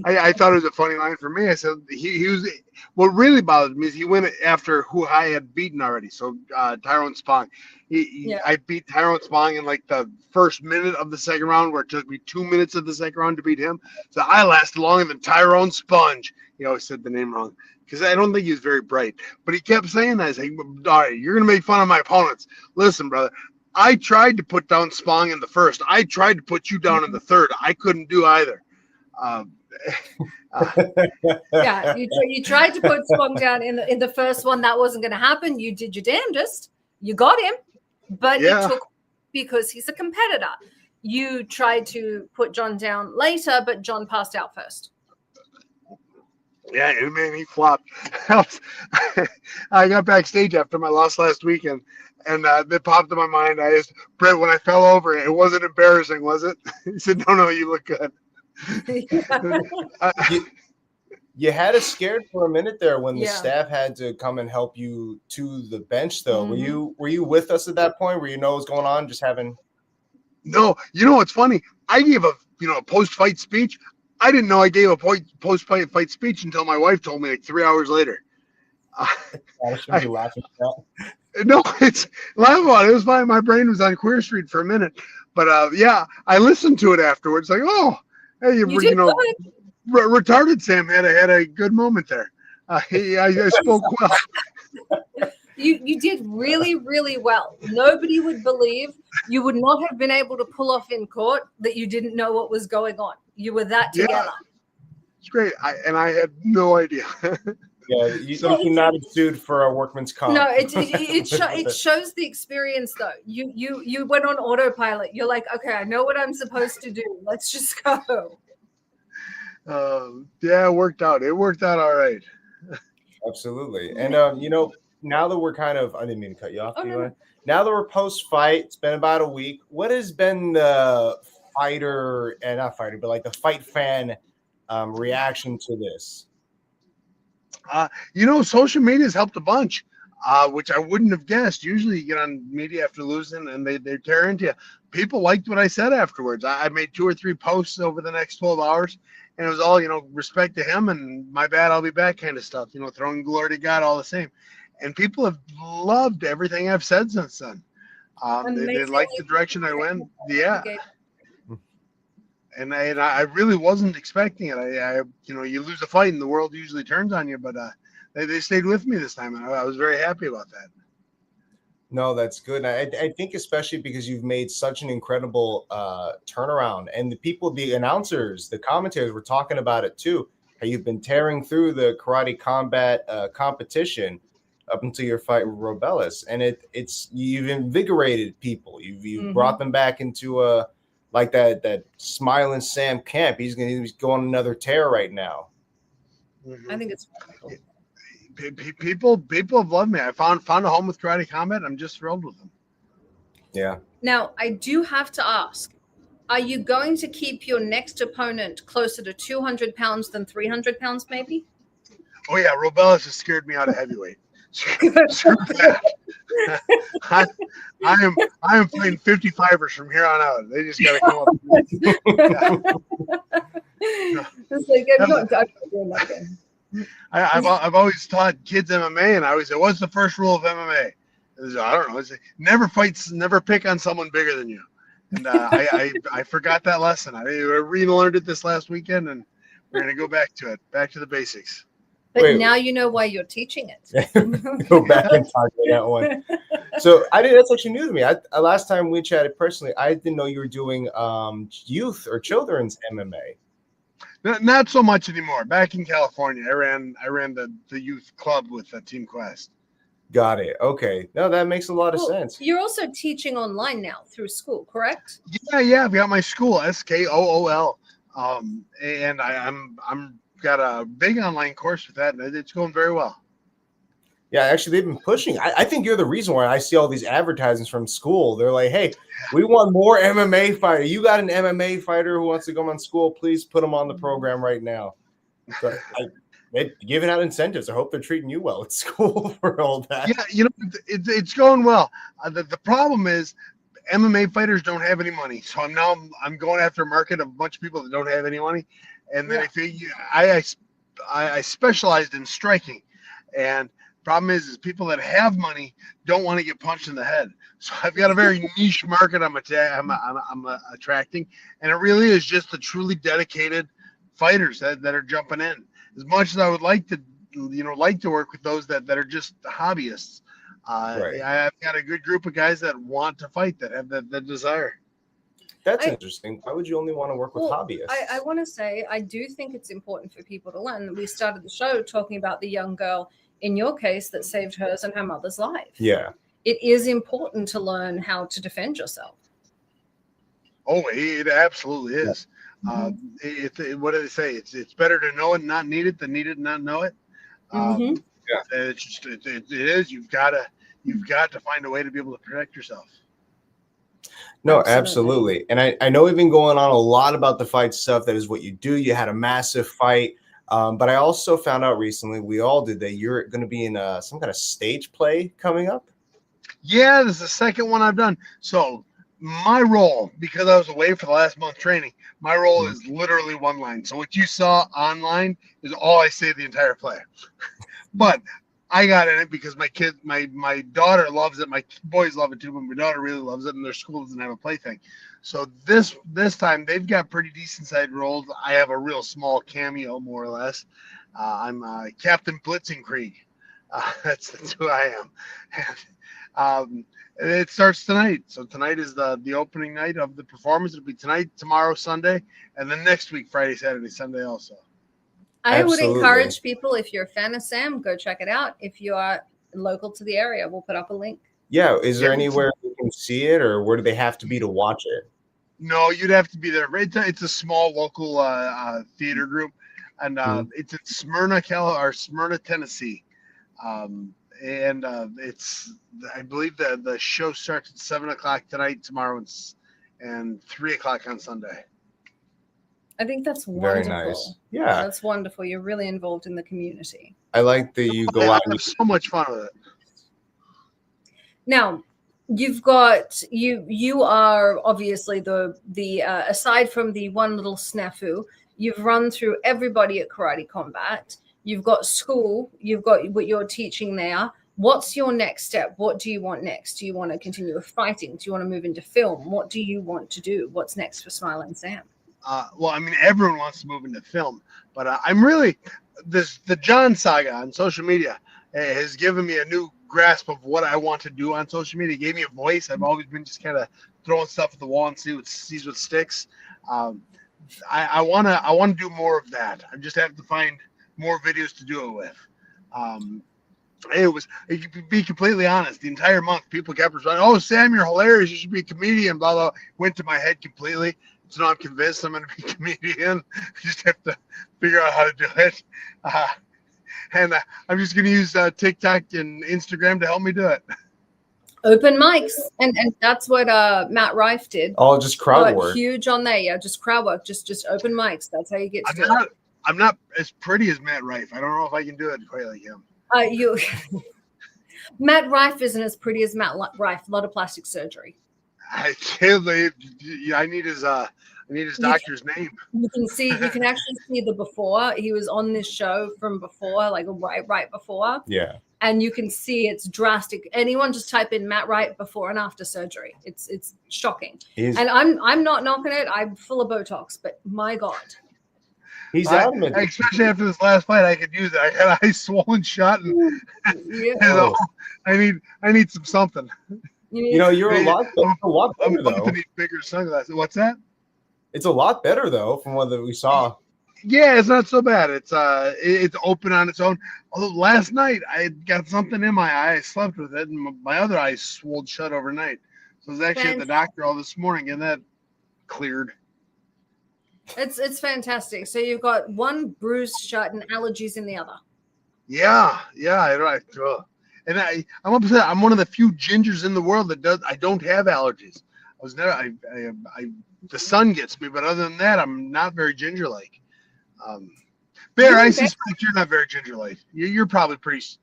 Speaker 5: I thought it was a funny line for me. I said he was. What really bothered me is he went after who I had beaten already. So Tyrone Spong. I beat Tyrone Spong in like the first minute of the second round, where it took me 2 minutes of the second round to beat him. So I lasted longer than Tyrone Sponge. He always said the name wrong because I don't think he was very bright. But he kept saying that. He's like, all right, you're gonna make fun of my opponents. Listen, brother. I tried to put down Spong in the first. I tried to put you down in the third. I couldn't do either.
Speaker 3: Yeah, you tried to put Spong down in the first one. That wasn't going to happen. You did your damnedest. You got him, but it took because he's a competitor. You tried to put John down later, but John passed out first.
Speaker 5: Yeah, man, he flopped. I got backstage after my loss last weekend. And it popped in my mind. I asked Brett when I fell over. It wasn't embarrassing, was it? He said, "No, you look good."
Speaker 4: You had us scared for a minute there when the staff had to come and help you to the bench. Though, were you with us at that point? Where you know what's going on? Just having.
Speaker 5: No, you know what's funny? I gave a post-fight speech. I didn't know I gave a post-fight speech until my wife told me like 3 hours later. No, it's laughable. It was fine. My brain was on Queer Street for a minute, but I listened to it afterwards. Like, oh, hey, retarded Sam had a good moment there. I spoke well.
Speaker 3: You did really, really well. Nobody would believe you would not have been able to pull off in court that you didn't know what was going on. You were that together.
Speaker 5: It's great. I had no idea.
Speaker 4: Yeah, you not sued for a workman's comp.
Speaker 3: No, it shows the experience though. You went on autopilot. You're like, okay, I know what I'm supposed to do. Let's just go.
Speaker 5: It worked out. It worked out all right.
Speaker 4: Absolutely. And now that we're kind of, I didn't mean to cut you off. No. Now that we're post-fight, it's been about a week. What has been the the fight fan reaction to this?
Speaker 5: Social media has helped a bunch, which I wouldn't have guessed. Usually you get on media after losing and they tear into you. People liked what I said afterwards. I made 2 or 3 posts over the next 12 hours, and it was all, respect to him and my bad, I'll be back kind of stuff, throwing glory to God all the same. And people have loved everything I've said since then. They like the direction I went. Yeah. And I really wasn't expecting it. You lose a fight and the world usually turns on you, but they stayed with me this time, and I was very happy about that.
Speaker 4: No, that's good. I think especially because you've made such an incredible turnaround, and the announcers, the commentators were talking about it too. How you've been tearing through the karate combat competition up until your fight with Robellis, and you've invigorated people. You've brought them back into like that smiling Sam Camp. He's going another tear right now.
Speaker 3: I think it's
Speaker 5: people have loved me. I found a home with karate combat. I'm just thrilled with them.
Speaker 4: Yeah.
Speaker 3: Now I do have to ask: are you going to keep your next opponent closer to 200 pounds than 300 pounds, maybe?
Speaker 5: Oh yeah, Robellis has scared me out of heavyweight. I am playing 55ers from here on out. They just got to come up.
Speaker 3: It's like, I'm not doing nothing.
Speaker 5: I've always taught kids MMA, and I always say, "What's the first rule of MMA?" I don't know. It's never pick on someone bigger than you. And I forgot that lesson. I relearned it this last weekend, and we're gonna go back to the basics.
Speaker 3: But now you know why you're teaching it.
Speaker 4: Go back and talk to that one. So that's actually new to me. Last time we chatted personally, I didn't know you were doing youth or children's MMA.
Speaker 5: Not so much anymore. Back in California, I ran the youth club with Team Quest.
Speaker 4: Got it. Okay. No, that makes a lot of sense.
Speaker 3: You're also teaching online now through school, correct?
Speaker 5: Yeah. I've got my school, SKOOL, and I'm got a big online course with that, and it's going very well.
Speaker 4: Yeah, actually, they've been pushing. I think you're the reason why I see all these advertisements from school. They're like, hey, we want more MMA fighter. You got an MMA fighter who wants to come on school, please put them on the program right now. So they're giving out incentives. I hope they're treating you well at school for all that.
Speaker 5: Yeah, it's going well. The problem is MMA fighters don't have any money, so I'm going after a market of a bunch of people that don't have any money, and then I specialized in striking, and problem is people that have money don't want to get punched in the head. So I've got a very niche market I'm attracting, and it really is just the truly dedicated fighters that are jumping in. As much as I would like to work with those that are just hobbyists.
Speaker 4: Right.
Speaker 5: I've got a good group of guys that want to fight, that have that desire.
Speaker 4: That's interesting. Why would you only want to work with hobbyists?
Speaker 3: I want to say, I do think it's important for people to learn. We started the show talking about the young girl, in your case, that saved hers and her mother's life.
Speaker 4: Yeah.
Speaker 3: It is important to learn how to defend yourself.
Speaker 5: Oh, it absolutely is. Mm-hmm. What do they say? It's better to know it and not need it than need it and not know it.
Speaker 3: Mm-hmm.
Speaker 5: It's just it is. You've got to find a way to be able to protect yourself.
Speaker 4: No, absolutely. And I know we've been going on a lot about the fight stuff. That is what you do. You had a massive fight. But I also found out recently, we all did, that you're going to be in some kind of stage play coming up.
Speaker 5: Yeah, this is the second one I've done. So my role, because I was away for the last month training, my role is literally one line. So what you saw online is all I say the entire play. But I got in it because my daughter loves it. My boys love it too, but my daughter really loves it, and their school doesn't have a play thing. So this time they've got pretty decent sized roles. I have a real small cameo, more or less. I'm Captain Blitzenkrieg. That's who I am. And it starts tonight. So tonight is the opening night of the performance. It'll be tonight, tomorrow, Sunday, and then next week, Friday, Saturday, Sunday also.
Speaker 3: I would encourage people, if you're a fan of Sam, go check it out. If you are local to the area, we'll put up a link.
Speaker 4: Yeah. Is there anywhere you can see it, or where do they have to be to watch it?
Speaker 5: No, you'd have to be there. It's a small local theater group, and it's in Smyrna, Tennessee. And it's, I believe the show starts at 7:00 tonight, tomorrow, and 3:00 on Sunday.
Speaker 3: I think that's wonderful.
Speaker 4: Very nice. Yeah,
Speaker 3: that's wonderful. You're really involved in the community.
Speaker 4: I like that you go out.
Speaker 5: I have so much fun with it.
Speaker 3: Now, you've got you are obviously the aside from the one little snafu, you've run through everybody at Karate Combat. You've got school. You've got what you're teaching there. What's your next step? What do you want next? Do you want to continue with fighting? Do you want to move into film? What do you want to do? What's next for Smiling Sam?
Speaker 5: Well, I mean, everyone wants to move into film, but I'm really the John saga on social media has given me a new grasp of what I want to do on social media. It gave me a voice. I've always been just kind of throwing stuff at the wall and sees what sticks. I want to do more of that. I just have to find more videos to do it with. If you be completely honest, the entire month people kept responding, "Oh, Sam, you're hilarious. You should be a comedian." Blah blah. Went to my head completely. So now I'm convinced I'm going to be a comedian. I just have to figure out how to do it. And I'm just going to use TikTok and Instagram to help me do it.
Speaker 3: Open mics, and that's what Matt Rife did.
Speaker 4: Oh, just crowd work.
Speaker 3: Huge on there, yeah. Just crowd work, just open mics. That's how you get to do it.
Speaker 5: I'm not as pretty as Matt Rife. I don't know if I can do it quite like him.
Speaker 3: Matt Rife isn't as pretty as Matt Rife. A lot of plastic surgery.
Speaker 5: I need his doctor's name.
Speaker 3: You can actually see the before. He was on this show from before, like right before.
Speaker 4: Yeah.
Speaker 3: And you can see it's drastic. Anyone just type in Matt Rife before and after surgery. It's shocking. And I'm not knocking it. I'm full of Botox, but my God.
Speaker 4: He's adamant.
Speaker 5: Especially after this last fight, I could use it. I had eyes swollen shut, and I need something.
Speaker 4: You're a lot better though.
Speaker 5: To need bigger sunglasses. What's that?
Speaker 4: It's a lot better though from what we saw.
Speaker 5: Yeah, it's not so bad. It's open on its own. Although last night I got something in my eye, I slept with it, and my other eye swelled shut overnight. So I was actually at the doctor all this morning, and that cleared.
Speaker 3: It's fantastic. So you've got one bruised shut and allergies in the other.
Speaker 5: Yeah, right. And I'm upset. I'm one of the few gingers in the world that I don't have allergies. The sun gets me, but other than that, I'm not very ginger-like. Bear, I suspect you're not very ginger-like. You're probably pretty.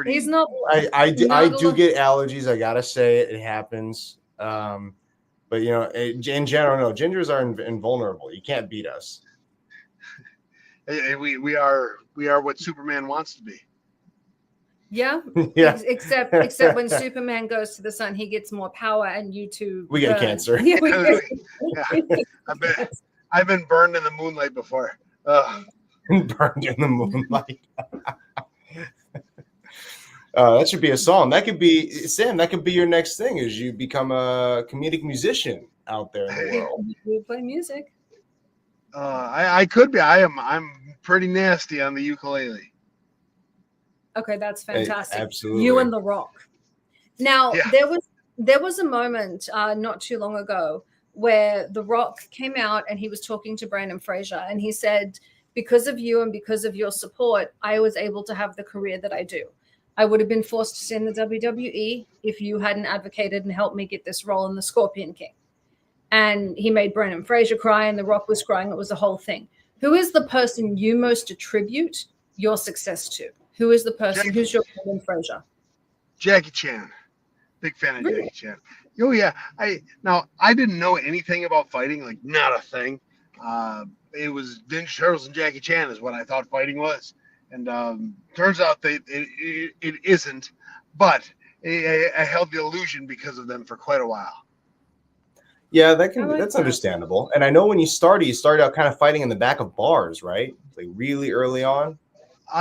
Speaker 3: He's not.
Speaker 4: I do get allergies. I gotta say it happens. But in general, no, gingers are invulnerable. You can't beat us.
Speaker 5: We are what Superman wants to be.
Speaker 3: Yeah.
Speaker 4: Yeah.
Speaker 3: Except when Superman goes to the sun, he gets more power, and you two
Speaker 4: we get cancer.
Speaker 3: Yeah,
Speaker 5: I've been burned in the moonlight before.
Speaker 4: Burned in the moonlight. That should be a song. That could be, Sam, that could be your next thing, is you become a comedic musician out there in the world.
Speaker 3: We play music.
Speaker 5: I could be. I'm pretty nasty on the ukulele.
Speaker 3: Okay, that's fantastic.
Speaker 4: Absolutely.
Speaker 3: You and The Rock. Now,
Speaker 5: Yeah.
Speaker 3: there was a moment not too long ago where The Rock came out and he was talking to Brandon Fraser, and he said, because of you and because of your support, I was able to have the career that I do. I would have been forced to stay in the WWE if you hadn't advocated and helped me get this role in the Scorpion King. And he made Brandon Fraser cry, and The Rock was crying. It was a whole thing. Who is the person you most attribute your success to? Who is the person? Who's your Brandon Fraser?
Speaker 5: Jackie Chan. Big fan of Jackie Chan. Oh yeah. I didn't know anything about fighting, like not a thing. It was Ninja Turtles and Jackie Chan is what I thought fighting was, and turns out it isn't. But I held the illusion because of them for quite a while.
Speaker 4: Yeah, that's understandable. And I know when you started out kind of fighting in the back of bars, right? Like really early on.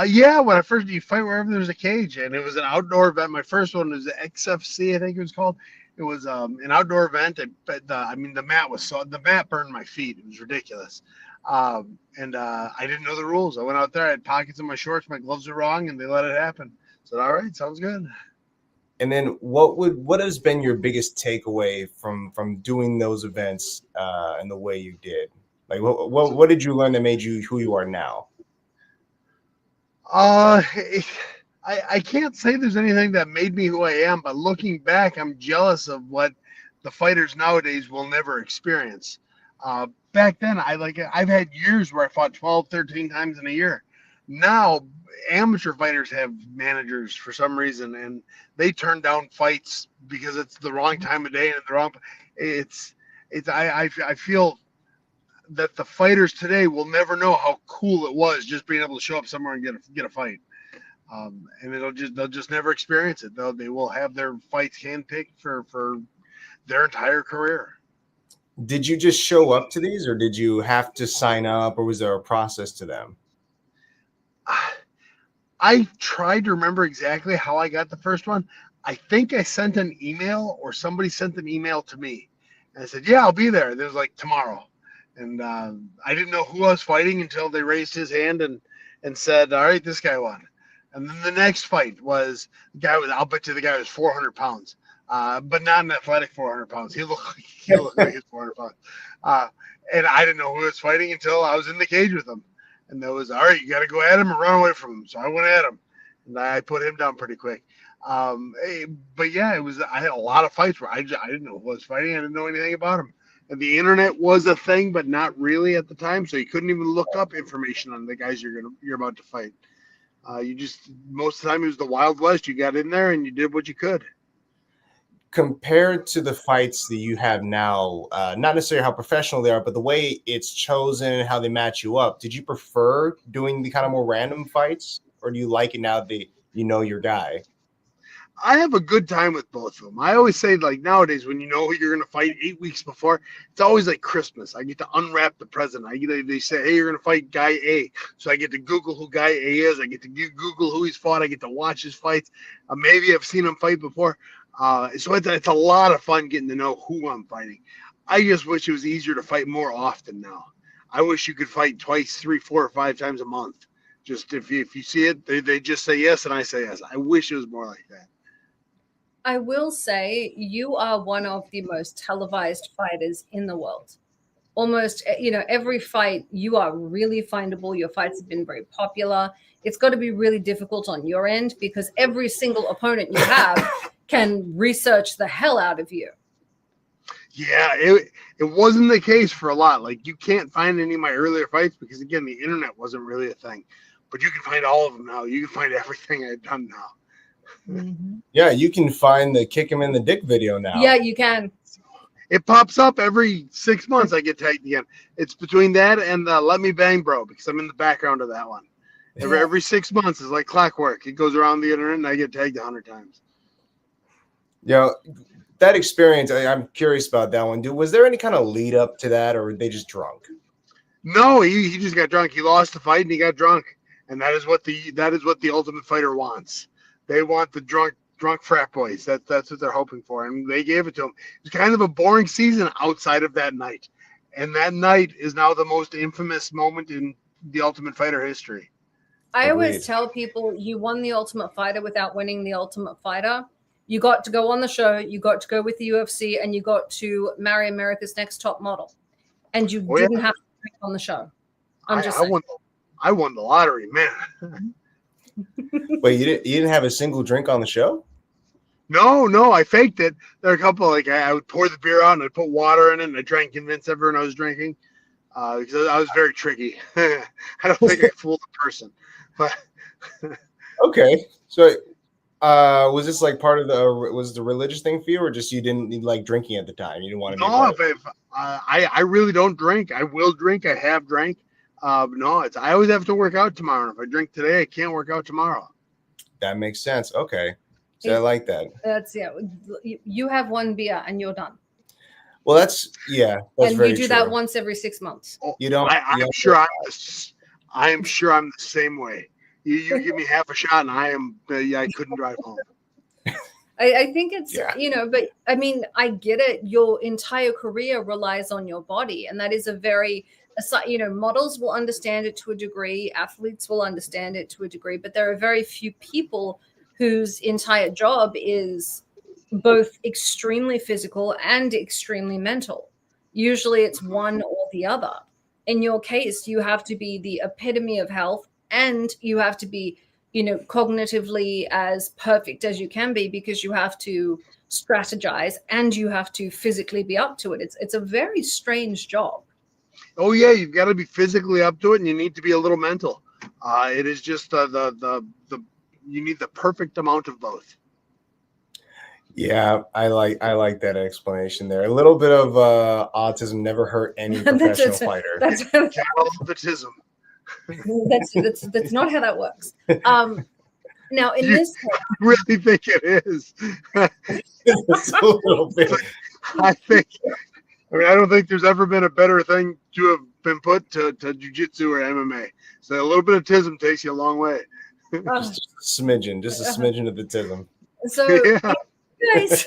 Speaker 5: Yeah, when I first you fight wherever there's a cage, and it was an outdoor event. My first one was the XFC, I think it was called. It was an outdoor event. The mat burned my feet. It was ridiculous. And I didn't know the rules. I went out there. I had pockets in my shorts. My gloves were wrong, and they let it happen. So all right, sounds good.
Speaker 4: And then what has been your biggest takeaway from doing those events and the way you did? Like what did you learn that made you who you are now?
Speaker 5: I can't say there's anything that made me who I am, but looking back, I'm jealous of what the fighters nowadays will never experience. Back then, I've had years where I fought 12, 13 times in a year. Now, amateur fighters have managers for some reason, and they turn down fights because it's the wrong time of day and the wrong. I feel that the fighters today will never know how cool it was just being able to show up somewhere and get a fight. And they'll just never experience it. They will have their fights handpicked for their entire career.
Speaker 4: Did you just show up to these, or did you have to sign up, or was there a process to them?
Speaker 5: I tried to remember exactly how I got the first one. I think I sent an email, or somebody sent an email to me, and I said, "Yeah, I'll be there." There's like tomorrow. And I didn't know who I was fighting until they raised his hand and said, "All right, this guy won." And then the next fight was I'll bet you the guy was 400 pounds, but not an athletic 400 pounds. He looked like he was 400 pounds. And I didn't know who I was fighting until I was in the cage with him. And that was, all right, you got to go at him and run away from him. So I went at him, and I put him down pretty quick. But yeah, I had a lot of fights where I didn't know who I was fighting. I didn't know anything about him. And the internet was a thing, but not really at the time. So you couldn't even look up information on the guys you're about to fight. Most of the time it was the Wild West. You got in there and you did what you could.
Speaker 4: Compared to the fights that you have now, not necessarily how professional they are, but the way it's chosen and how they match you up, did you prefer doing the kind of more random fights, or do you like it now that you know your guy?
Speaker 5: I have a good time with both of them. I always say, like, nowadays, when you know who you're going to fight 8 weeks before, it's always like Christmas. I get to unwrap the present. They say, hey, you're going to fight guy A. So I get to Google who guy A is. I get to Google who he's fought. I get to watch his fights. Maybe I've seen him fight before. So it's a lot of fun getting to know who I'm fighting. I just wish it was easier to fight more often now. I wish you could fight twice, 3, 4, or 5 times a month. Just if you see it, they just say yes and I say yes. I wish it was more like that.
Speaker 3: I will say you are one of the most televised fighters in the world. Almost, every fight, you are really findable. Your fights have been very popular. It's got to be really difficult on your end because every single opponent you have can research the hell out of you.
Speaker 5: Yeah, it wasn't the case for a lot. Like, you can't find any of my earlier fights because, again, the internet wasn't really a thing. But you can find all of them now. You can find everything I've done now.
Speaker 3: Mm-hmm.
Speaker 4: Yeah, you can find the kick him in the dick video now.
Speaker 3: Yeah, you can.
Speaker 5: It pops up every 6 months. I get tagged again. It's between that and Let Me Bang Bro, because I'm in the background of that one. Every 6 months is like clockwork. It goes around the internet, and I get tagged 100 times.
Speaker 4: Yeah, that experience, I'm curious about that one. Was there any kind of lead up to that, or were they just drunk?
Speaker 5: No, he just got drunk. He lost the fight and he got drunk, and that is what the Ultimate Fighter wants. They want the drunk frat boys. That's what they're hoping for, and they gave it to him. It's kind of a boring season outside of that night, and that night is now the most infamous moment in the Ultimate Fighter history.
Speaker 3: I always tell people, you won the Ultimate Fighter without winning the Ultimate Fighter. You got to go on the show, you got to go with the UFC, and you got to marry America's Next Top Model, and you didn't have to drink on the show.
Speaker 5: I won the lottery, man.
Speaker 4: Wait, you didn't have a single drink on the show?
Speaker 5: No, I faked it. There are a couple, like I would pour the beer out and I'd put water in it and I try and convince everyone I was drinking, because I was very tricky. I don't think I fooled the person. But
Speaker 4: okay, so was this like part of the religious thing for you, or just you didn't like drinking at the time? You didn't want to?
Speaker 5: No, I really don't drink. I will drink. I have drank. No, I always have to work out tomorrow. If I drink today, I can't work out tomorrow.
Speaker 4: That makes sense. Okay. So I like that.
Speaker 3: That's you have one beer and you're done.
Speaker 4: Well, that's
Speaker 3: and you do that once every 6 months.
Speaker 5: You don't. I'm sure I'm the same way. You give me half a shot and I couldn't drive home.
Speaker 3: I think it's but I mean, I get it. Your entire career relies on your body, and that is a very models will understand it to a degree, athletes will understand it to a degree, but there are very few people whose entire job is both extremely physical and extremely mental. Usually it's one or the other. In your case, you have to be the epitome of health, and you have to be, cognitively as perfect as you can be, because you have to strategize and you have to physically be up to it. It's a very strange job.
Speaker 5: Oh yeah, you've got to be physically up to it, and you need to be a little mental. It is just you need the perfect amount of both.
Speaker 4: Yeah, I like that explanation there. A little bit of autism never hurt any professional fighter.
Speaker 3: That's
Speaker 5: autism.
Speaker 3: That's not how that works. Now in this case,
Speaker 5: I really think it is.
Speaker 4: It's a little bit.
Speaker 5: I don't think there's ever been a better thing to have been put to jiu-jitsu or MMA. So a little bit of tism takes you a long way.
Speaker 4: Just a smidgen of the tism.
Speaker 3: So guys,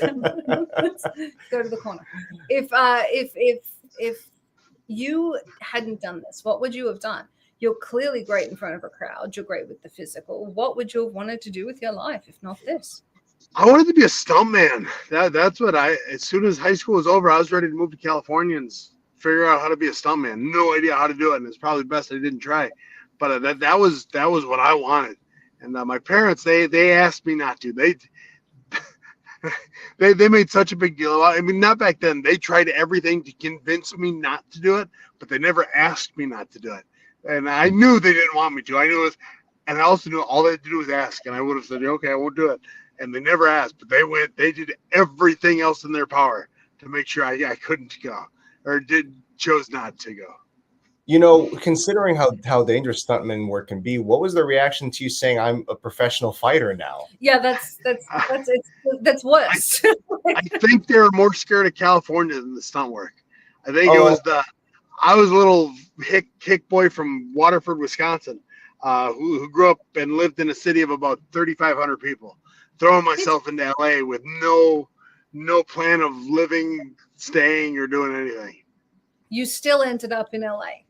Speaker 3: let's go to the corner. If you hadn't done this, what would you have done? You're clearly great in front of a crowd. You're great with the physical. What would you have wanted to do with your life if not this?
Speaker 5: I wanted to be a stuntman. That's what as soon as high school was over, I was ready to move to California and figure out how to be a stuntman. No idea how to do it, and it's probably best I didn't try. But that was what I wanted. And my parents, they asked me not to. They made such a big deal about it. I mean, not back then. They tried everything to convince me not to do it, but they never asked me not to do it. And I knew they didn't want me to. I knew it was, and I also knew all they had to do was ask, and I would have said, okay, I won't do it. And they never asked, but they did everything else in their power to make sure I couldn't go, or chose not to go.
Speaker 4: Considering how dangerous stuntman work can be, what was the reaction to you saying I'm a professional fighter now?
Speaker 3: Yeah, that's worse.
Speaker 5: I think they were more scared of California than the stunt work. I think it was I was a little hick boy from Waterford, Wisconsin, who grew up and lived in a city of about 3,500 people, throwing myself into LA with no plan of living, staying, or doing anything.
Speaker 3: You still ended up in LA.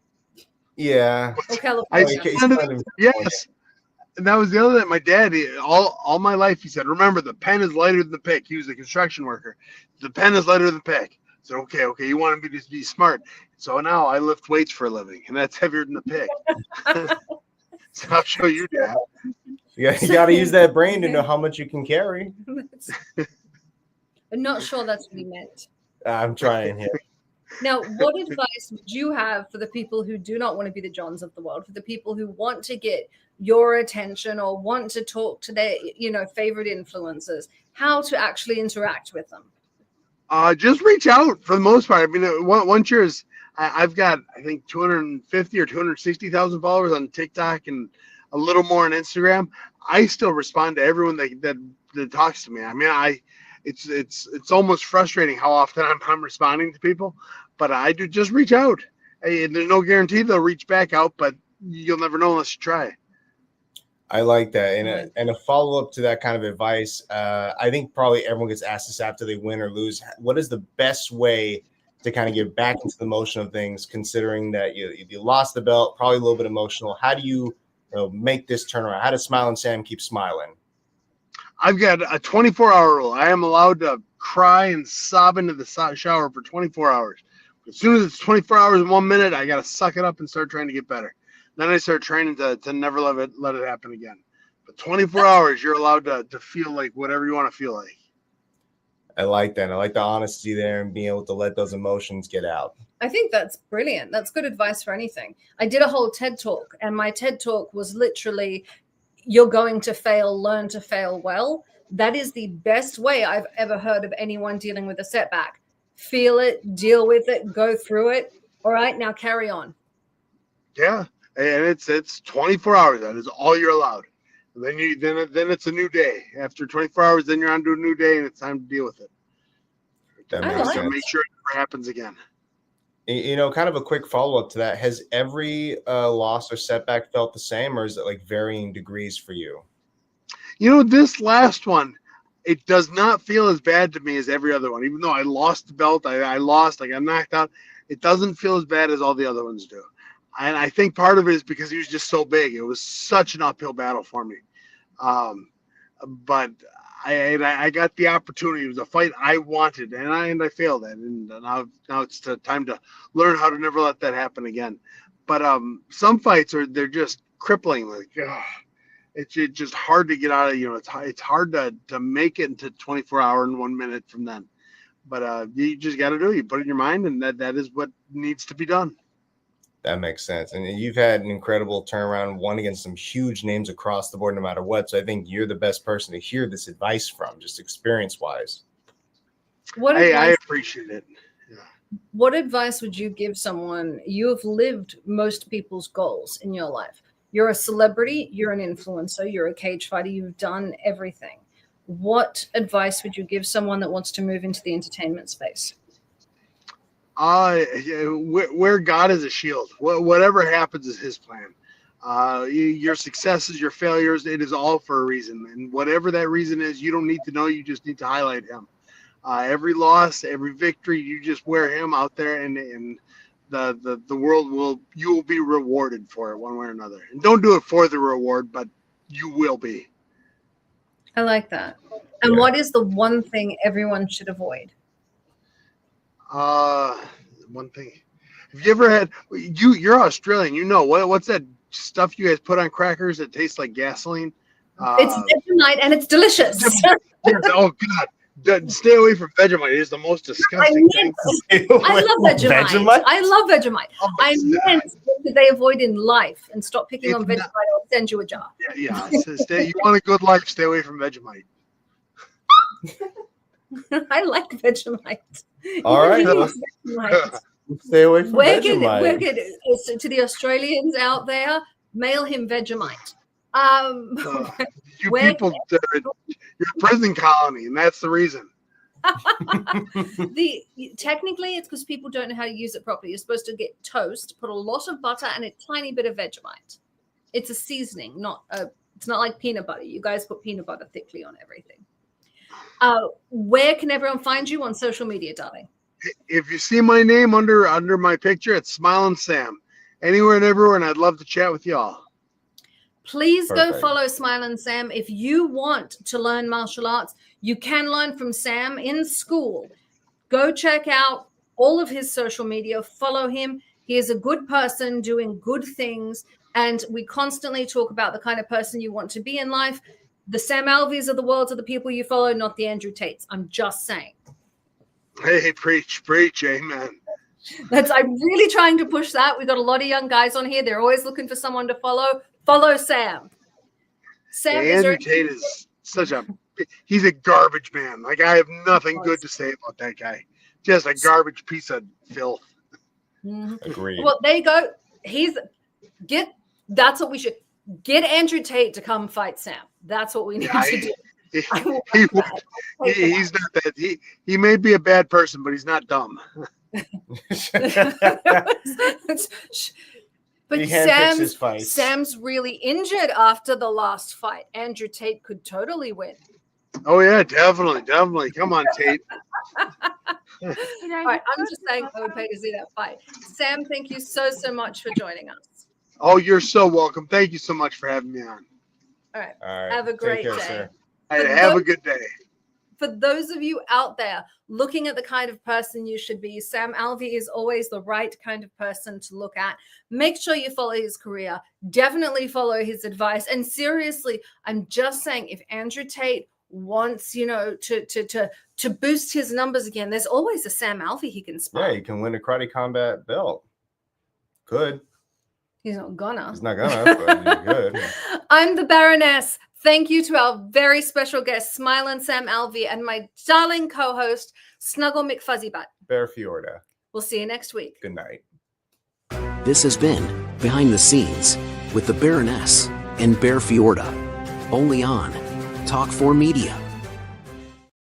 Speaker 4: Yeah.
Speaker 3: Or California.
Speaker 5: Yes. And that was the other thing. My dad, all my life, he said, remember, the pen is lighter than the pick. He was a construction worker. The pen is lighter than the pick. So, okay, you want me to be smart. So now I lift weights for a living, and that's heavier than the pick. So I'll show you, Dad.
Speaker 4: Yeah, you got to use that brain to know how much you can carry.
Speaker 3: I'm not sure that's what he meant.
Speaker 4: I'm trying here.
Speaker 3: Now, what advice would you have for the people who do not want to be the Johns of the world, for the people who want to get your attention or want to talk to their, favorite influencers, how to actually interact with them?
Speaker 5: Just reach out for the most part. I mean, one cheer is I've got, I think, 250 or 260,000 followers on TikTok and a little more on Instagram. I still respond to everyone that talks to me. I mean, it's almost frustrating how often I'm responding to people, but I do just reach out. And there's no guarantee they'll reach back out, but you'll never know unless you try.
Speaker 4: I like that. And a follow-up to that kind of advice, I think probably everyone gets asked this after they win or lose. What is the best way to kind of get back into the motion of things, considering that you lost the belt, probably a little bit emotional? How do you make this turnaround? How does Smiling Sam keep smiling?
Speaker 5: I've got a 24-hour rule. I am allowed to cry and sob into the shower for 24 hours. As soon as it's 24 hours and 1 minute, I got to suck it up and start trying to get better. Then I start training to never let it happen again. But 24 hours, you're allowed to feel like whatever you want to feel like.
Speaker 4: I like that. I like the honesty there and being able to let those emotions get out.
Speaker 3: I think that's brilliant. That's good advice for anything. I did a whole TED Talk, and my TED Talk was literally, you're going to fail, learn to fail well. That is the best way I've ever heard of anyone dealing with a setback. Feel it, deal with it, go through it. All right, now carry on.
Speaker 5: Yeah. And it's 24 hours. That is all you're allowed. And then it's a new day. After 24 hours, then you're on to a new day, and it's time to deal with it.
Speaker 4: That makes sense.
Speaker 5: Make sure it never happens again.
Speaker 4: Kind of a quick follow-up to that. Has every loss or setback felt the same, or is it like varying degrees for you?
Speaker 5: This last one, it does not feel as bad to me as every other one. Even though I lost the belt, I lost, I got knocked out. It doesn't feel as bad as all the other ones do. And I think part of it is because he was just so big. It was such an uphill battle for me. But I got the opportunity. It was a fight I wanted, and I failed at it. And now it's time to learn how to never let that happen again. But some fights they're just crippling. Like, it's just hard to get out of. It's hard to make it into 24 hours and 1 minute from then. But you just got to do it. You put it in your mind, and that is what needs to be done.
Speaker 4: That makes sense. And you've had an incredible turnaround, won against some huge names across the board, no matter what. So I think you're the best person to hear this advice from, just experience-wise.
Speaker 5: I appreciate it. Yeah.
Speaker 3: What advice would you give someone? You have lived most people's goals in your life. You're a celebrity. You're an influencer. You're a cage fighter. You've done everything. What advice would you give someone that wants to move into the entertainment space?
Speaker 5: Where God is a shield. Whatever happens is his plan. Your successes, your failures, it is all for a reason. And whatever that reason is, you don't need to know. You just need to highlight him. Every loss, every victory, you just wear him out there, and the world you will be rewarded for it one way or another. And don't do it for the reward, but you will be.
Speaker 3: I like that. And what is the one thing everyone should avoid?
Speaker 5: One thing. Have you ever had? You're Australian. What's that stuff you guys put on crackers that tastes like gasoline?
Speaker 3: It's Vegemite, and it's delicious.
Speaker 5: Oh God! Stay away from Vegemite. It is the most disgusting thing.
Speaker 3: I love Vegemite. I love Vegemite. I meant that they avoid in life and stop picking on Vegemite. I'll send you a jar.
Speaker 5: Yeah. You want a good life? Stay away from Vegemite.
Speaker 3: I like Vegemite.
Speaker 4: All right. Stay away from Vegemite.
Speaker 3: We're good. So to the Australians out there, mail him Vegemite.
Speaker 5: You people, you're a prison colony, and that's the reason.
Speaker 3: Technically, it's because people don't know how to use it properly. You're supposed to get toast, put a lot of butter, and a tiny bit of Vegemite. It's a seasoning, it's not like peanut butter. You guys put peanut butter thickly on everything. Where can everyone find you on social media, darling?
Speaker 5: If you see my name under my picture, it's Smiling Sam. Anywhere and everywhere, and I'd love to chat with y'all.
Speaker 3: Please go follow Smiling Sam. If you want to learn martial arts, you can learn from Sam in school. Go check out all of his social media. Follow him. He is a good person doing good things. And we constantly talk about the kind of person you want to be in life. The Sam Alveys of the world are the people you follow, not the Andrew Tates. I'm just saying.
Speaker 5: Hey, preach, amen.
Speaker 3: I'm really trying to push that. We've got a lot of young guys on here. They're always looking for someone to follow. Follow Sam.
Speaker 5: Andrew Tate is such a he's a garbage man. Like, I have nothing good to say about that guy. Just a garbage piece of filth.
Speaker 3: Mm-hmm.
Speaker 4: Agreed.
Speaker 3: Well, there you go. That's what we should get Andrew Tate to come fight Sam. That's what we need to do.
Speaker 5: He's not that. He may be a bad person, but he's not dumb.
Speaker 3: But Sam's really injured after the last fight. Andrew Tate could totally win.
Speaker 5: Oh yeah, definitely. Come on, Tate.
Speaker 3: All right, I'm just saying I would pay to see that fight. Sam, thank you so much for joining us.
Speaker 5: Oh, you're so welcome. Thank you so much for having me on.
Speaker 3: All right. Have a great day.
Speaker 5: Have a good day.
Speaker 3: For those of you out there looking at the kind of person you should be, Sam Alvey is always the right kind of person to look at. Make sure you follow his career. Definitely follow his advice. And seriously, I'm just saying, if Andrew Tate wants, to boost his numbers again, there's always a Sam Alvey he can spot.
Speaker 4: Yeah, he can win a karate combat belt. Could.
Speaker 3: He's not gonna.
Speaker 4: He's not gonna, but he could.
Speaker 3: I'm the Baroness. Thank you to our very special guest, Smilin' Sam Alvey, and my darling co-host, Snuggle McFuzzybutt.
Speaker 4: Bear Fiorda.
Speaker 3: We'll see you next week.
Speaker 4: Good night.
Speaker 2: This has been Behind the Scenes with the Baroness and Bear Fiorda. Only on Talk 4 Media.